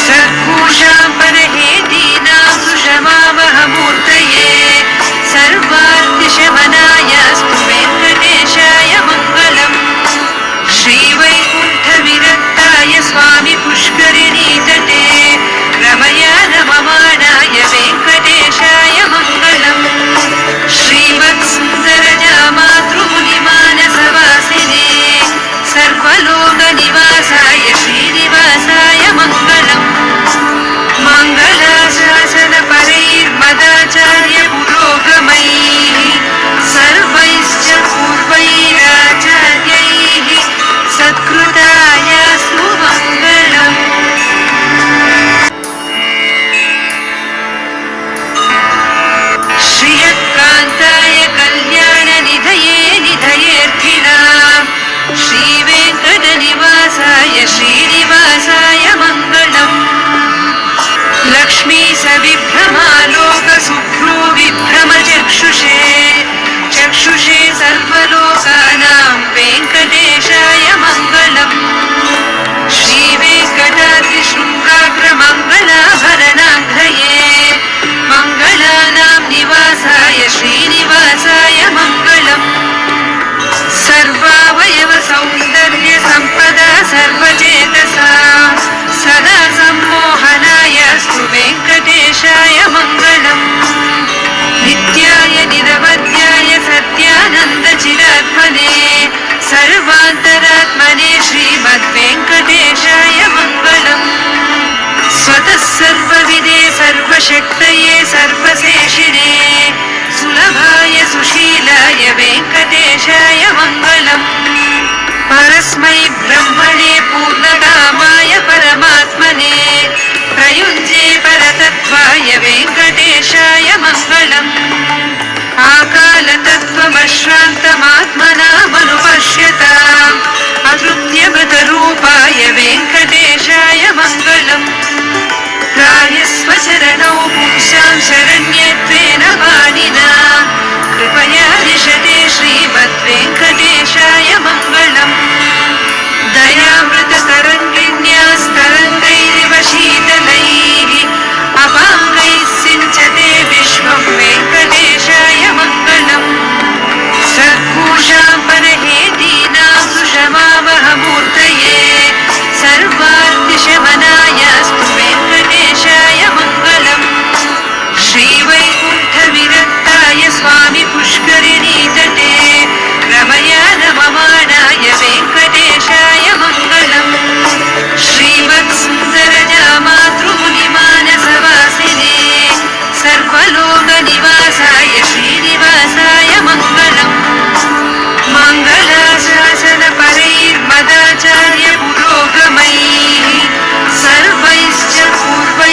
सद्भूषां परहेतीनां सुषमा निधये निधयेऽर्थिनाम् श्रीवेङ्कटनिवासाय श्रीनिवासाय मङ्गलम् लक्ष्मी सविभ्रमालोकसुभ्रो विभ्रमचक्षुषे चक्षुषे सर्वलोकानां वेङ्कटेशाय मङ्गलम् श्रीवेङ्कटाद्रिशृङ्गाग्रमङ्गलाभरणाङ्घ्रये मङ्गलानां निवासाय श्रीनिवासाय मङ्गलम् सर्वावयवसौन्दर्यसम्पदा सर्वचेतसा सदा सम्मोहनायास्तु वेङ्कटेशाय मङ्गलम् नित्याय निरवध्याय सत्यानन्दचिरात्मने सर्वान्तरात्मने श्रीमद्वेङ्कटेशाय मङ्गलम् स्वतः सर्वविदे सर्वशक्तये सर्वशेषिणे सुलभाय सुशीलाय वेङ्कटेशाय मङ्गलम् परस्मै ब्रह्मणे पूर्णकामाय परमात्मने प्रयुञ्जे परतत्त्वाय वेङ्कटेशाय मङ्गलम् आकालतत्त्वमश्रान्तमात्मनामनुपश्यताम् अतृप्त्यमृतरूपाय वेङ्कटेशाय मङ्गलम् रायस्वचरणौ पुंसां शरण्यत्वेन पाणिना कृपया दिशते श्रीमद्वेङ्कटेशाय मङ्गलम् दयामृततरङ्गिण्यास्तरङ्गैरिव शीतलैः अपाङ्गैः सिञ्चते विश्वं वेङ्कटेशाय मङ्गलम् सद्भूषां परहेतीनां सुषमावहमूर्तये सर्वार्तिशमनायास्तु वेङ्कटेशाय मङ्गलम् श्रीवैकुण्ठविरक्ताय स्वामि पुष्करिणीतटे रमया रममाणाय वेङ्कटेशाय मङ्गलम् श्रीवत्सुन्दरजामातृमुनिमानसवासिने सर्वलोकनिवासाय श्रीनिवासाय मङ्गलम् मङ्गलाशासनपरैर्मदाचार्यपुरोगमैः सर्वैश्च पूर्वैराचार्यैः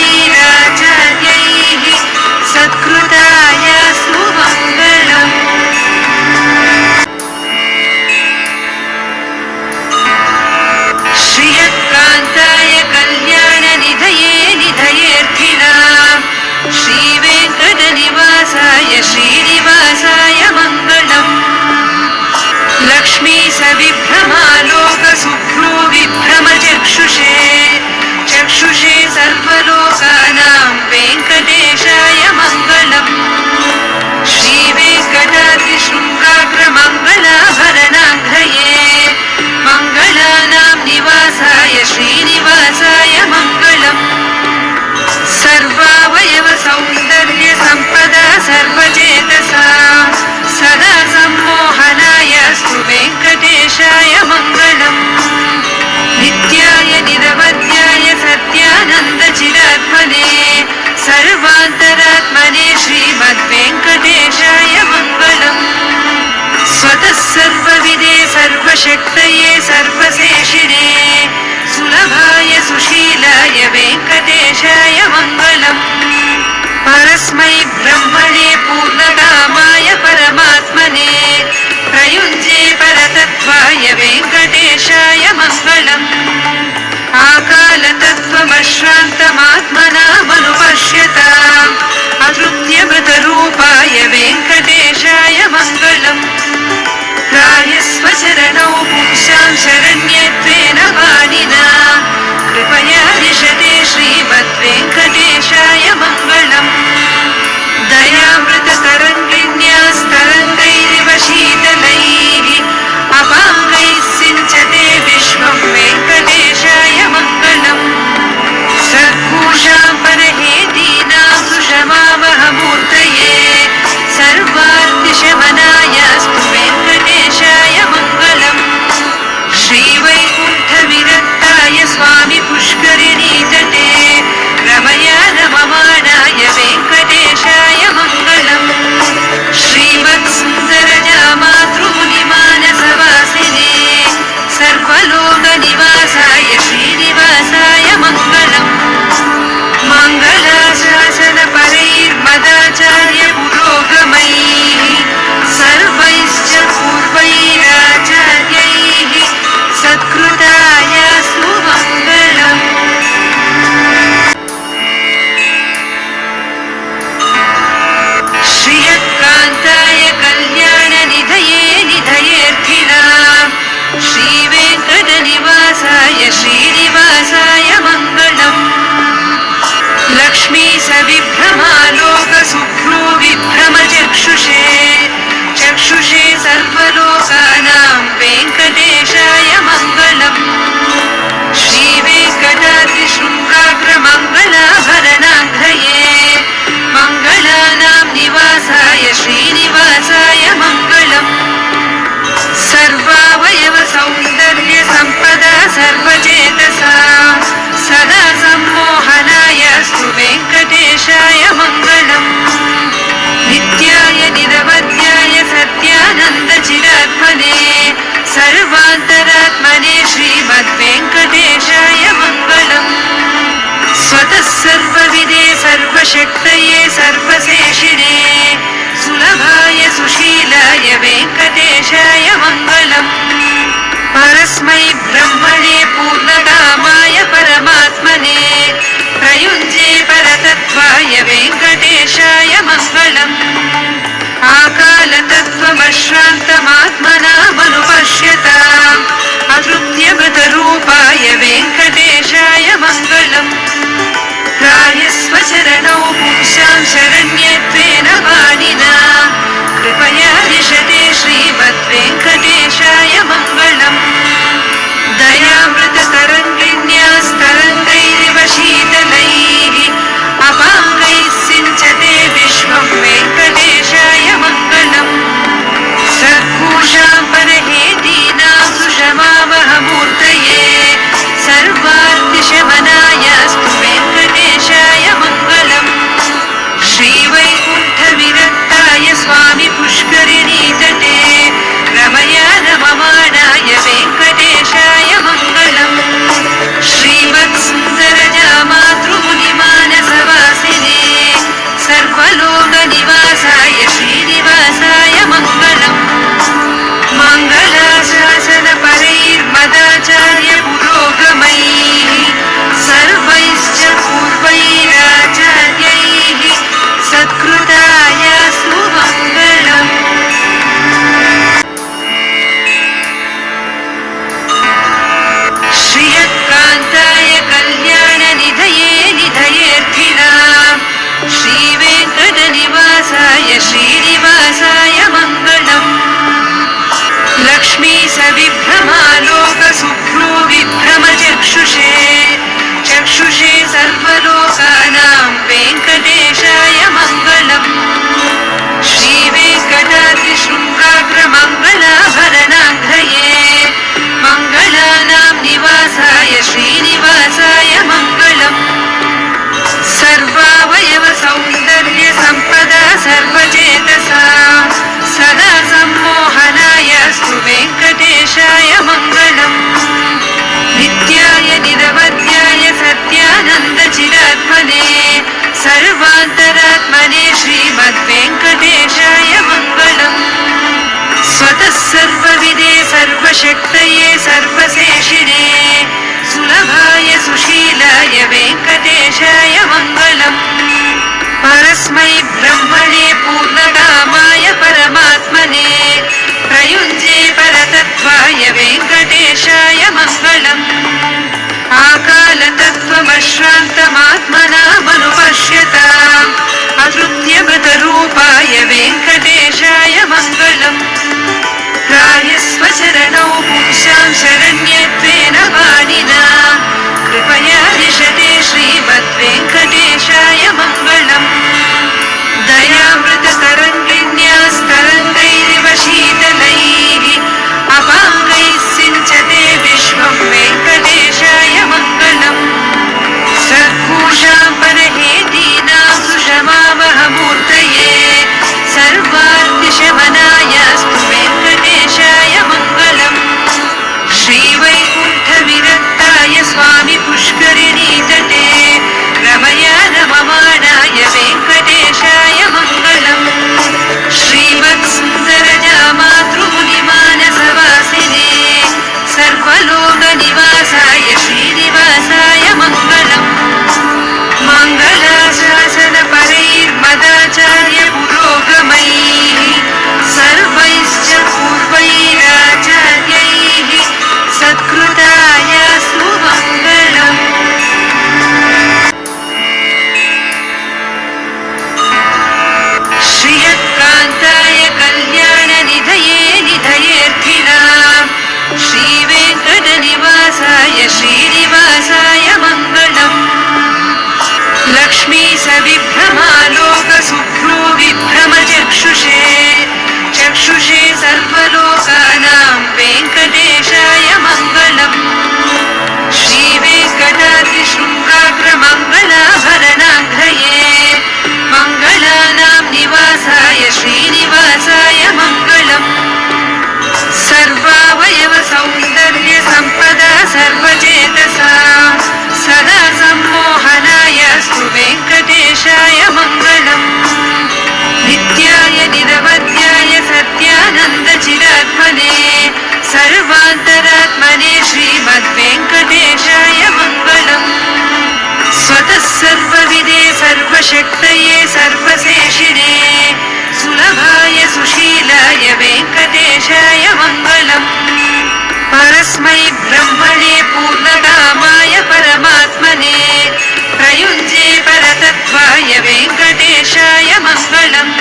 सत्कृतायास्तु मङ्गलम् श्रियकान्ताय कल्याणनिधये निधयेऽर्थिनाम् श्रीवेङ्कटनिवासाय श्रीनिवासाय मङ्गलम् लक्ष्मी सविभ्रमालोकसुभ्रो विभ्रमचक्षुषे चक्षुषे सर्वलोकानां वेङ्कटेशाय मङ्गलम् श्रीवेङ्कटाद्रिशृङ्गाग्रमङ्गलाभरणाङ्घ्रये मङ्गलानां निवासाय श्रीनिवासाय मङ्गलम् सर्वावयवसौन्दर्यसम्पदा सर्वचेतसा सदा सम्मोहनायास्तु वेङ्कटेशाय मङ्गलम् नित्याय निरवध्याय सत्यानन्दचिरात्मने सर्वान्तरात्मने श्रीमद्वेङ्कटेशाय मङ्गलम् स्वतः सर्वविदे सर्वशक्तये सर्वशेषिणे सुलभाय सुशीलाय वेङ्कटेशाय मङ्गलम् परस्मै ब्रह्मणे पूर्णकामाय परमात्मने प्रयुञ्जे परतत्त्वाय वेङ्कटेशाय मङ्गलम् आकालतत्त्वमश्रान्तमात्मनामनुपश्यताम् अतृप्त्यमृतरूपाय वेङ्कटेशाय मङ्गलम् रायस्वचरणौ पुंसां शरण्यत्वेन पाणिना कृपया दिशते श्रीमद्वेङ्कटेशाय मङ्गलम् दयामृततरङ्गिण्यास्तरङ्गैरिव शीतलैः अपाङ्गैः सिञ्चते विश्वं वेङ्कटेशाय मङ्गलम् सद्भूषां परहेतीनां सुषमावहम् स विभ्रमालोकसुभ्रो विभ्रमचक्षुषे चक्षुषे सर्वलोकानां वेङ्कटेशाय मङ्गलम् श्रीवेङ्कटाद्रिशृङ्गाग्रमङ्गलाभरणाङ्घ्रये मङ्गलानां निवासाय श्रीनिवासाय मङ्गलम् सर्वावयवसौन्दर्यसम्पदा सर्वचेतसा सदा सम्मोहनायस्तु वेङ्कटेशाय मङ्गलम् नित्याय निरवध्याय सत्यानन्दचिरात्मने सर्वान्तरात्मने श्रीमद्वेङ्कटेशाय मङ्गलम् स्वतः सर्वविदे सर्वशक्तये सर्वशेषिणे सुलभाय सुशीलाय वेङ्कटेशाय मङ्गलम् परस्मै ब्रह्मणे पूर्णकामाय परमात्मने प्रयुञ्जे परतत्त्वाय वेङ्कटेशाय मङ्गलम् आकालतत्त्वमश्रान्तमात्मनामनुपश्यताम् अतृप्त्यगतरूपाय वेङ्कटेशाय मङ्गलम् त्रायस्वचरणौ पुंसां शरण्यत्वेन वाणिना कृपया दिशते श्रीमद्वेङ्कटेशाय मङ्गलम् दयामृततरङ्गिण्यास्तरङ्गैरिव शीतलैः अपाङ्गैः सिञ्चते विश्वं वेङ्कटेशाय मङ्गलम् सद्भूषां परहेतीनां सुषमावहमूर्तये सर्वार्तिशमनायास्तु वेङ्कटेशाय मङ्गलम् श्रीवैकुण्ठविरक्ताय स्वामि पुष्करिणीतटे रमया रममाणाय वेङ्कटेशाय मङ्गलम् श्रीमत्सुन्दरजामातृमुनिमानसवासिने सर्वलोकनिवासाय श्रीनिवासाय मङ्गलम् मङ्गलाशासनपरैर्मदाचार्यपुरोगमैः सर्वैश्च पूर्वैराचार्यैः सत्कृतायास्तु मङ्गलम् श्रियकान्ताय कल्याणनिधये निधयेऽर्थिनाम् श्रीवेङ्कटनिवासाय श्रीनिवासाय मङ्गलम् लक्ष्मी सविभ्रमालोकसुभ्रो विभ्रमचक्षुषे चक्षुषे सर्वलोकानां वेङ्कटेशाय मङ्गलम् श्रीवेङ्कटाद्रिशृङ्गाग्रमङ्गलाभरणाङ्घ्रये मङ्गलानां निवासाय श्रीनिवासाय मङ्गलम् सर्वावयवसौन्दर्यसम्पदा सर्वचेतसा सदा सम्मोहनायस्तु वेङ्कटेशाय मङ्गलम् नित्याय निरवध्याय सत्यानन्दचिरात्मने सर्वान्तरात्मने श्रीमद्वेङ्कटेशाय मङ्गलम् स्वतः सर्वविदे सर्वशक्तये सर्वशेषिणे सुलभाय सुशीलाय वेङ्कटेशाय मङ्गलम् परस्मै ब्रह्मणे पूर्णकामाय परमात्मने प्रयुञ्जे परतत्त्वाय वेङ्कटेशाय मङ्गलम् आकालतत्त्वमश्रान्तमात्मनामनुपश्यताम् अतृप्त्यगतरूपाय वेङ्कटेशाय मङ्गलम् त्रायस्वचरणौ पुंसां शरण्यत्वेन वाणिना कृपया दिशते श्रीमद्वेङ्कटेशाय मङ्गलम् श्रियकान्ताय कल्याणनिधये निधयेऽर्थिनाम् श्रीवेङ्कटनिवासाय श्रीनिवासाय मङ्गलम् लक्ष्मी सविभ्रमालोकसुभ्रो विभ्रमचक्षुषे चक्षुषे सर्वलोकानां वेङ्कटेशाय मङ्गलम् श्रीवेङ्कटाद्रिशृङ्गाग्रमङ्गलाभरणाङ्घ्रये मङ्गलानां निवासाय श्रीनिवासाय मङ्गलम् सर्वावयवसौन्दर्यसम्पदा सर्वचेतसा सदा सम्मोहनाय स्तु वेङ्कटेशाय मङ्गलम् नित्याय निरवध्याय सत्यानन्दचिरात्मने सर्वान्तरात्मने श्रीमद्वेङ्कटेशाय मङ्गलम् स्वतः सर्वविदे सर्वशक्तये सर्वशेषिणे सुलभाय सुशीलाय वेङ्कटेशाय मङ्गलम् परस्मै ब्रह्मणे पूर्णकामाय परमात्मने प्रयुञ्जे परतत्त्वाय वेङ्कटेशाय मङ्गलम्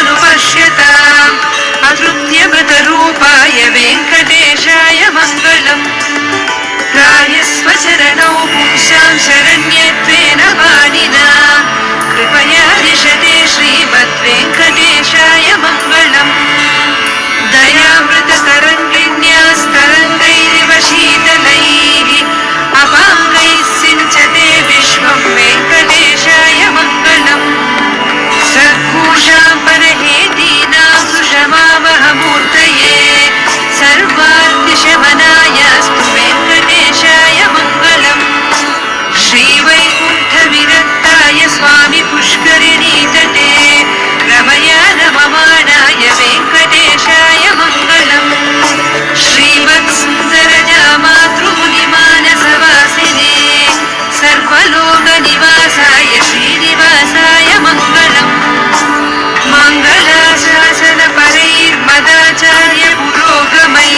आकालतत्त्वमश्रान्तमात्मनामनुपश्यताम् अकृत्यमृतरूपाय वेङ्कटेशाय मङ्गलम् रायस्वचरणौ पुंसां शरण्यत्वेन वाणिना कृपया दिशते श्रीमद्वेङ्कटेशाय मङ्गलम् दयामृततरङ्गिण्यास्तरङ्गैरिव शीतलैः अपाङ्गैः सिञ्चते विश्वं वेङ्कटेशाय मङ्गलम् सद्भूषां परहेतीनां सुषमावहमूर्तये सर्वार्तिशमनायास्तु वेङ्कटेशाय मङ्गलम् श्रीवैकुण्ठविरक्ताय स्वामि पुष्करिणीतटे रमया रममाणाय वेङ्कटेशाय मङ्गलम् श्रीमत्सुन्दरजामातृमुनिमानसवासिने सर्वलोकनिवासाय श्रीनिवासाय मङ्गलम् मङ्गलाशासनपरैर्मदाचार्यपुरोगमैः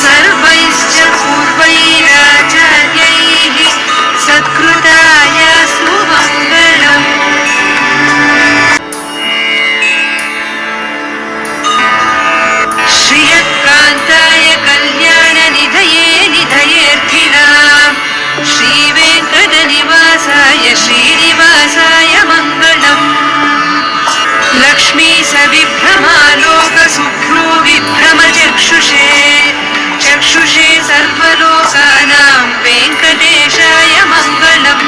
सर्वैश्च पूर्वैराचार्यैः सत्कृतायास्तु मङ्गलम् श्रियकान्ताय कल्याणनिधये निधयेऽर्थिनाम् श्रीवेङ्कटनिवासाय श्रीनिवासाय मङ्गलम् लक्ष्मी सविभ्रमालोकसुभ्रो विभ्रमचक्षुषे चक्षुषे सर्वलोकानां वेङ्कटेशाय मङ्गलम्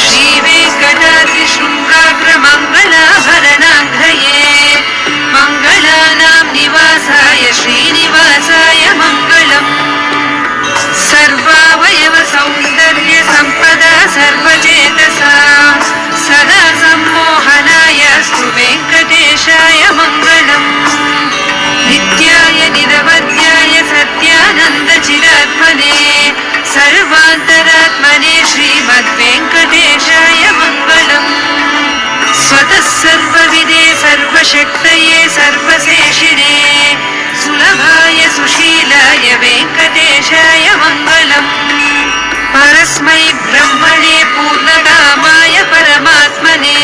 श्रीवेङ्कटाद्रिशृङ्गाग्रमङ्गलाभरणाङ्घ्रये मङ्गलानां निवासाय श्रीनिवासाय मङ्गलम् सर्वावयवसौन्दर्यसम्पदा सर्वचेतसा सदा सम्मोहनाय स्तु वेङ्कटेशाय मङ्गलम् नित्याय निरवध्याय सत्यानन्दचिरात्मने सर्वान्तरात्मने श्रीमद्वेङ्कटेशाय मङ्गलम् स्वतः सर्वविदे सर्वशक्तये सर्वशेषिणे सुलभाय सुशीलाय वेङ्कटेशाय मङ्गलम् परस्मै ब्रह्मणे पूर्णकामाय परमात्मने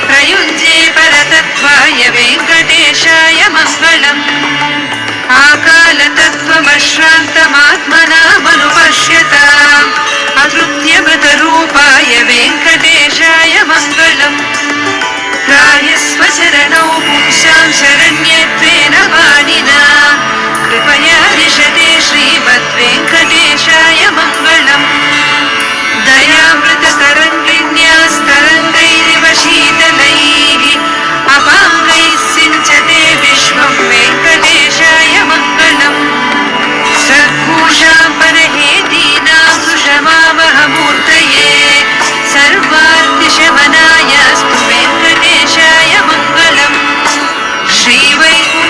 प्रयुञ्जे परतत्त्वाय वेङ्कटेशाय मङ्गलम् आकालतत्त्वमश्रान्तमात्मनामनुपश्यताम् अकृत्यमृतरूपाय वेङ्कटेशाय मङ्गलम् रायस्वचरणौ पुंसां शरण्यत्वेन वाणिना कृपया दिशते श्रीमद्वेङ्कटेशाय मङ्गलम् दयामृततरङ्गिण्यास्तरङ्गैरिव शीतलैः अपाङ्गैः सिञ्चते विश्वं वेङ्कटेशाय मङ्गलम् सद्भूषां परहेतीनां सुषमावहमूर्तये सर्वार्तिशमनायास्तु वेङ्कटेशाय मङ्गलम् श्रीवैकुण्ठविरक्ताय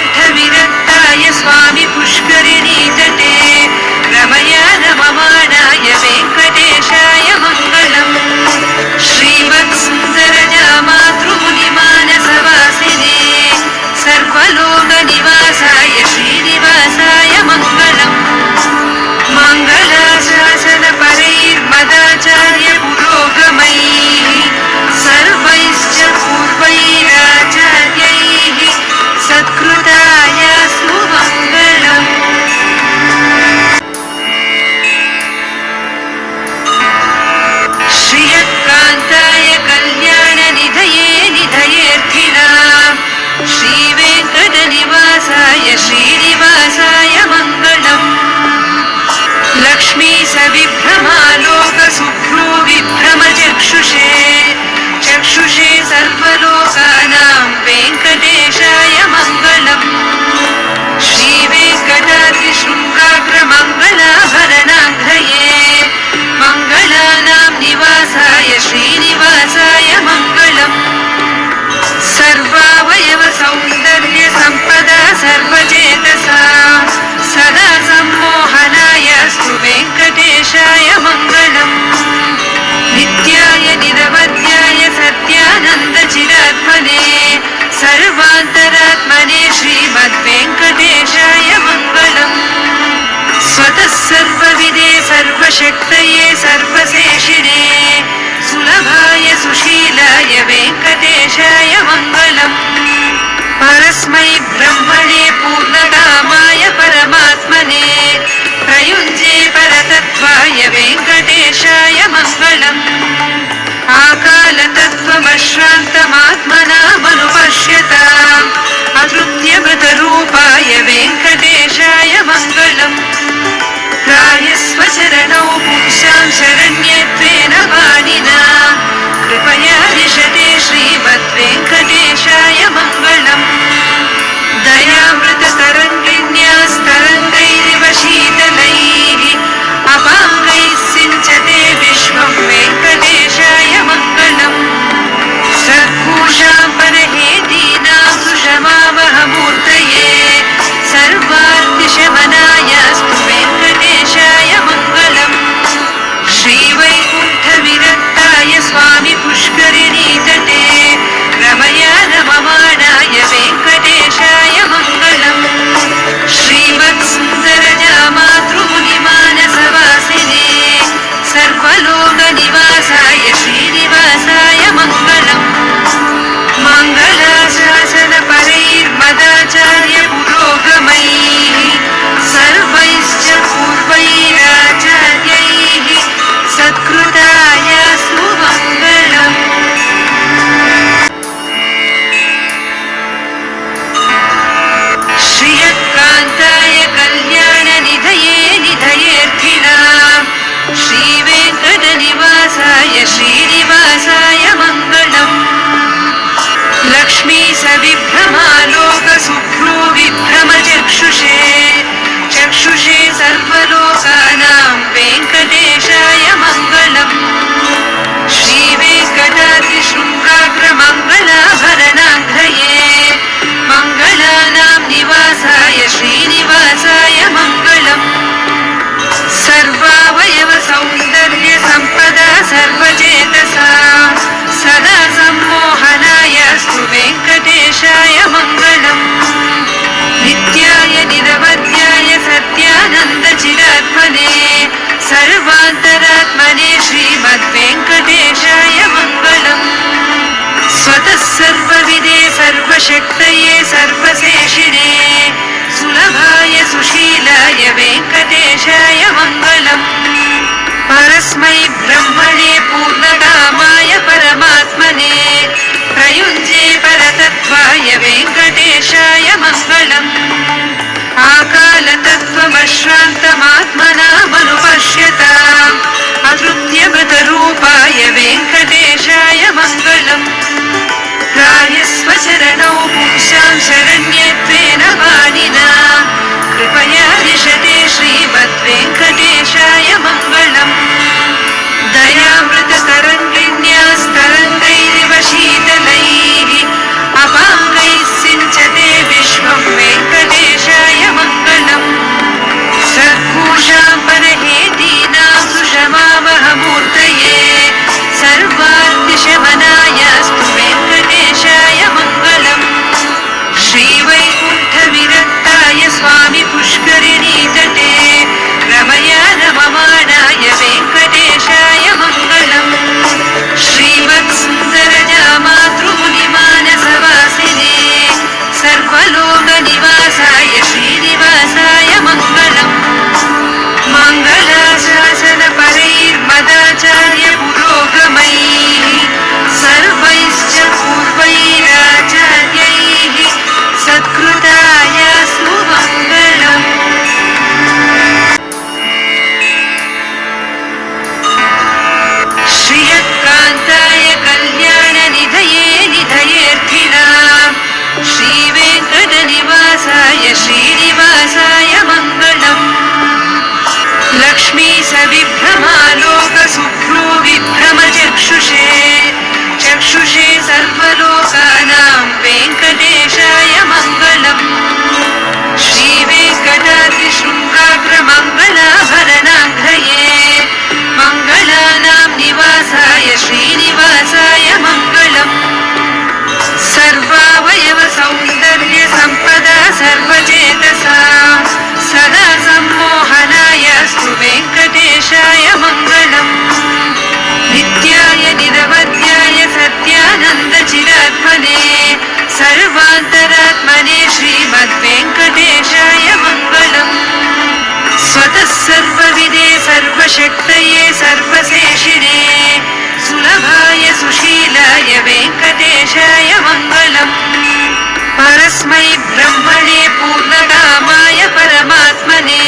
विभ्रमालोकसुभ्रो विभ्रमचक्षुषे चक्षुषे सर्वलोकानां वेङ्कटेशाय मङ्गलम् श्रीवेङ्कटाद्रिशृङ्गाग्रमङ्गलाभरणाङ्घ्रये मङ्गलानां निवासाय श्रीनिवासाय मङ्गलम् सर्वावयवसौन्दर्यसम्पदा सर्वचेतसा सदा सम्मोहनाय स्तु वेङ्कटेशाय मङ्गलम् नित्याय निरवध्याय सत्यानन्दचिरात्मने सर्वान्तरात्मने श्रीमद्वेङ्कटेशाय मङ्गलम् स्वतः सर्वविदे सर्वशक्तये सर्वशेषिणे सुलभाय सुशीलाय वेङ्कटेशाय मङ्गलम् परस्मै ब्रह्मणे पूर्णकामाय परमात्मने प्रयुञ्जे परतत्त्वाय वेङ्कटेशाय मङ्गलम् आकालतत्त्वमश्रान्तमात्मनामनुपश्यताम् अतृत्यमृतरूपाय वेङ्कटेशाय मङ्गलम् त्रायस्वचरणौ पुंसां शरण्यत्वेन पाणिना कृपया विशते श्रीमद्वेङ्कटेशाय मङ्गलम् दयामृततरङ्गिन्यास्तरङ्गैरिव शीतलैः अपाङ्गैः सिञ्चते विश्वं वेङ्कटेशाय मङ्गलम् सद्भूषाम्बरहेतीनां सुषमावहमूर्तये सर्वार्तिशमनायास्तु वेङ्कटेशाय मङ्गलम् श्रीवैकुण्ठविरक्ताय स्वामि पुष्करिणीतटे रमया रममाणाय वेङ्कटेशाय मङ्गलम् श्रीमत्सुन्दरजामातृमुनिमानसवासिने सर्वलोकनिवासाय श्रीनिवासाय मङ्गलम् मङ्गलाशासनपरैर्मदाचार्य पुरोगमैः सर्वैश्च पूर्वैराचार्यैः सत्कृतायास्तु मङ्गलम् श्रियकान्ताय कल्याणनिधये निधयेऽर्थिनाम् श्रीवेङ्कटनिवासाय श्रीनिवासाय मङ्गलम् लक्ष्मी सविभ्रमालोकसुभ्रो विभ्रमचक्षुषे चक्षुषे सर्वलोकानां वेङ्कटेशाय मङ्गलम् श्रीवेङ्कटाद्रिशृङ्गाग्रमङ्गलाभरणाङ्घ्रये मङ्गलानां निवासाय श्रीनिवासाय मङ्गलम् सर्वावयवसौन्दर्यसम्पदा सर्वचेतसा सदा सम्मोहनाय स्तु वेङ्कटेशाय मङ्गलम् नित्याय निरवध्याय सत्यानन्दचिरात्मने सर्वान्तरात्मने श्रीमद्वेङ्कटेशाय मङ्गलम् स्वतः सर्वविदे सर्वशक्तये सर्वशेषिणे सुलभाय सुशीलाय वेङ्कटेशाय मङ्गलम् परस्मै ब्रह्मणे पूर्णकामाय परमात्मने प्रयुञ्जे परतत्त्वाय वेङ्कटेशाय मङ्गलम् आकालतत्त्वमश्रान्तमात्मनामनुपश्यताम् अतृत्यमृतरूपाय वेङ्कटेशाय मङ्गलम् त्रायस्वचरणौ पुंसां शरण्यत्वेन पाणिना कृपया विशते श्रीमद्वेङ्कटेशाय मङ्गलम् दयामृततरङ्गिन्यास्तरङ्गैरिव शीतलैः अपाङ्गैः सिञ्चते विश्वं वेङ्कटेशाय मङ्गलम् सद्भूषाम्बरहेतीनां सुषमावहमूर्तये सर्वार्तिशमनाय स्तु वेङ्कटेशाय मङ्गलम् श्रीवैकुण्ठविरक्ताय स्वामि पुष्करिणीतटे रमया रममाणाय वेङ्कटेशाय मङ्गलम् श्रीमत्सुन्दरजामातृमुनिमानसवासिने सर्वलोकनिवासाय श्रीनिवासाय मङ्गलम् मङ्गलाशासनपरैर्मदाचार्य पुरोगमैः सर्वैश्च पूर्वैराचार्यैः सत्कृतायास्तु मङ्गलम् परात्मने सर्वान्तरात्मने श्रीमद्वेङ्कटेशाय मङ्गलम्। स्वतः सर्वविदे सर्वशक्तये सर्वशेषिणे सुलभाय सुशीलाय वेङ्कटेशाय मङ्गलम्। परस्मै ब्रह्मणे पूर्णकामाय परमात्मने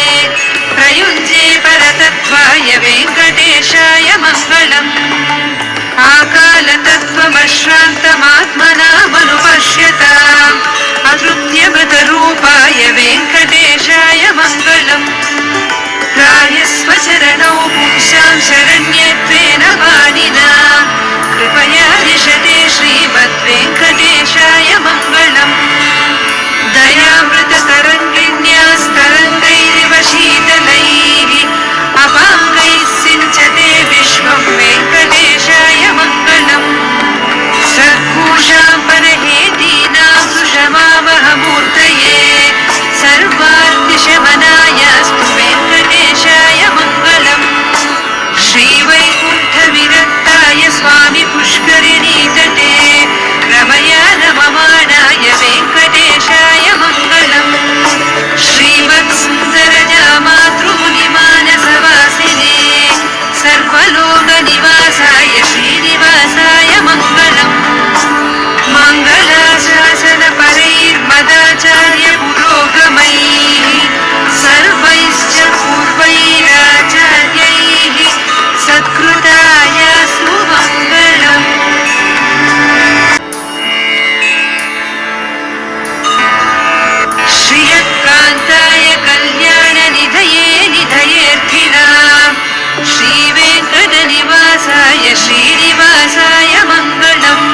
प्रयुञ्जे परतत्त्वाय वेङ्कटेशाय मङ्गलम्। आकालतत्त्वमश्रान्तमात्मनामनुपश्यताम् अतृप्त्यमृतरूपाय वेङ्कटेशाय मङ्गलम्। रायस्वचरणौ पुंसां शरण्यत्वेन पाणिना कृपया दिशते श्रीमद्वेङ्कटेशाय मङ्गलम्। दयामृततरङ्गिण्यास्तरङ्गैरिव शीतलैः अपाङ्गैः सिञ्चते विश्वं वेङ्कटेशाय मङ्गलम्। सद्भूषां परहेतीनां सुषमावहमूर्तये सर्वार्थिशमनायास्तु वेङ्कटेशाय मङ्गलम्। श्रीवैकुण्ठविरक्ताय स्वामि पुष्करिणीतटे रमया रममाणाय वेङ्कटेशाय मङ्गलम्। श्रीवत्सुन्दरजामातृमुनिमानसवासिने सर्वलोकनिवासाय श्रीनिवासाय मङ्गलम्। मङ्गलाशासनपरैर्मदाचार्य पुरोगमैः सर्वैश्च पूर्वैराचार्यैः सत्कृताय सुमङ्गलम्। श्रियकान्ताय कल्याणनिधये निधयेऽर्थिनाम् श्रीवेङ्कटनिवासाय श्रीनिवासाय मङ्गलम्।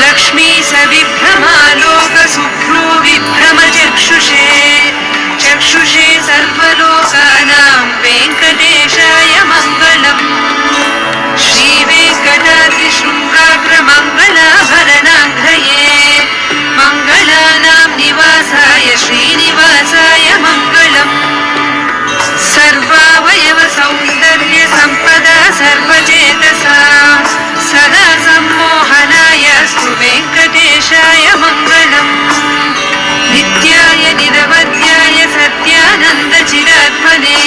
लक्ष्मी सविभ्रमालोकसुभ्रो विभ्रमचक्षुषे चक्षुषे सर्वलोकानां वेङ्कटेशाय मङ्गलम्। श्रीवेङ्कटाद्रिशृङ्गाग्रमङ्गलाभरणाङ्घ्रये मङ्गलानां निवासाय श्रीनिवासाय मङ्गलम्। सर्वावयवसौन्दर्यसम्पदा सर्वचेतसा सदा सम्मोहनायास्तु वेङ्कटेशाय मङ्गलम्। नित्याय निरवध्याय सत्यानन्दचिरात्मने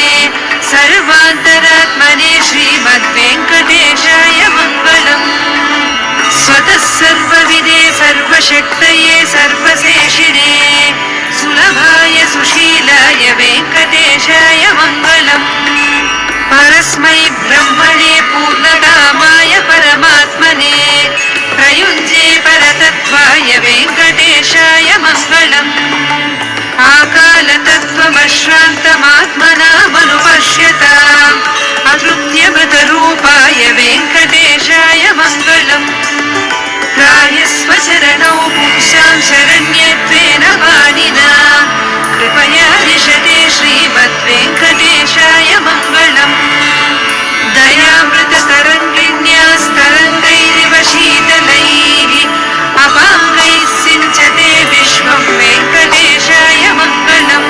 सर्वान्तरात्मने श्रीमद्वेङ्कटेशाय मङ्गलम्। स्वतः सर्वविदे सर्वशक्तये सर्वशेषिणे सुलभाय सुशीलाय वेङ्कटेशाय मङ्गलम्। परस्मै ब्रह्मणे पूर्णकामाय परमात्मने प्रयुञ्जे परतत्त्वाय वेङ्कटेशाय मङ्गलम्। आकालतत्त्वमश्रान्तमात्मनामनुपश्यताम् अतृप्त्यमृतरूपाय वेङ्कटेशाय मङ्गलम्। रायस्वचरणौ पुंसां शरण्यत्वेन पाणिना कृपया दिशते श्रीमद्वेङ्कटेशाय मङ्गलम्। दयामृततरङ्गिण्यास्तरङ्गैरिव शीतलैः अपाङ्गैः सिञ्चते विश्वं वेङ्कटेशाय मङ्गलम्।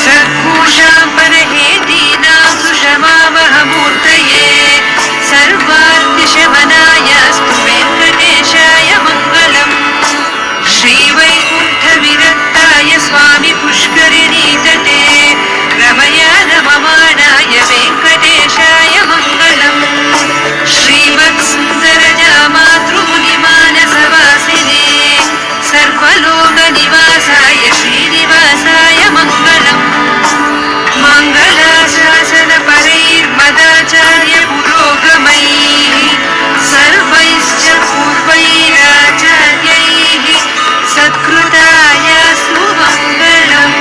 सद्भूषां परहेतीनां सुषमावहमूर्तये सर्वार्थिशमनायास्तु वेङ्कटेशाय मङ्गलम्। श्रीवैकुण्ठविरक्ताय स्वामि पुष्करिणीतटे रमया रममाणाय वेङ्कटेशाय मङ्गलम्। श्रीवत्सुन्दरजामातृमुनिमानसवासिने सर्वलोकनिवासाय श्रीनिवासाय मङ्गलम्। मङ्गलाशासनपरैर्मदाचार्य पुरोगमैः सर्वैश्च पूर्वैराचार्यैः सत्कृताय सुमङ्गलम्।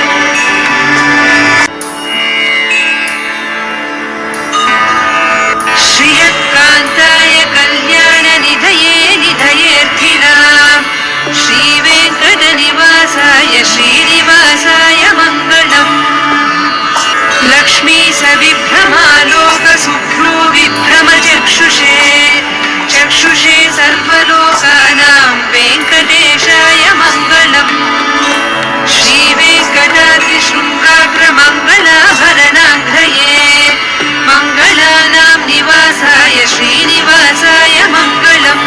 श्रियकान्ताय कल्याणनिधये निधयेऽर्थिनाम् श्रीवेङ्कटनिवासाय श्रीनिवासाय मङ्गलम्। लक्ष्मी सविभ्रमालोकसुभ्रो विभ्रमचक्षुषे चक्षुषे सर्वलोकानां वेङ्कटेशाय मङ्गलम्। श्रीवेङ्कटाद्रिशृङ्गाग्रमङ्गलाभरणाङ्घ्रये मङ्गलानां निवासाय श्रीनिवासाय मङ्गलम्।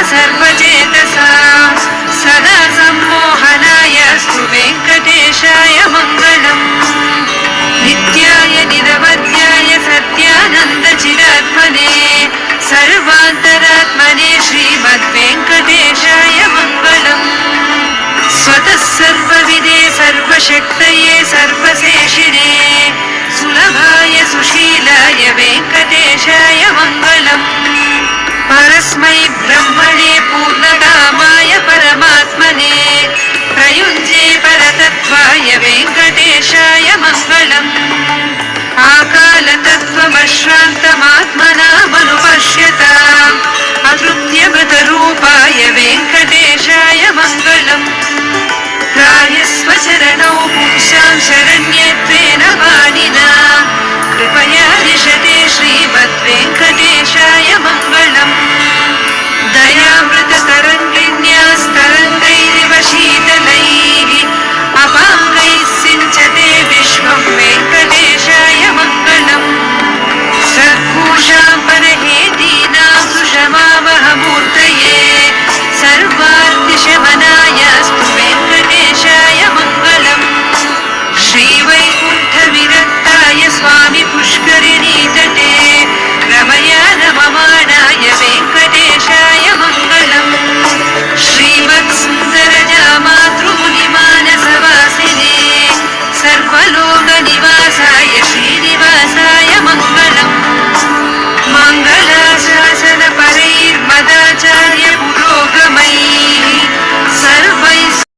सर्वचेतसां सदा सम्मोहनायास्तु वेङ्कटेशाय मङ्गलम् नित्याय निरवध्याय सत्यानन्दचिदात्मने सर्वान्तरात्मने श्रीमद्वेङ्कटेशाय मङ्गलम् स्वतः सर्वविदे सर्वशक्तये सर्वशेषिणे सुलभाय सुशीलाय वेङ्कटेशाय मङ्गलम् परस्मै ब्रह्मणे पूर्णकामाय परमात्मने प्रयुञ्जे परतत्त्वाय वेङ्कटेशाय मङ्गलम् आकालतत्त्वमश्रान्तमात्मनामनुपश्यताम् अतृप्त्यगतरूपाय वेङ्कटेशाय मङ्गलम् त्रायस्व चरणौ पुंसां शरण्यत्वेन वाणिना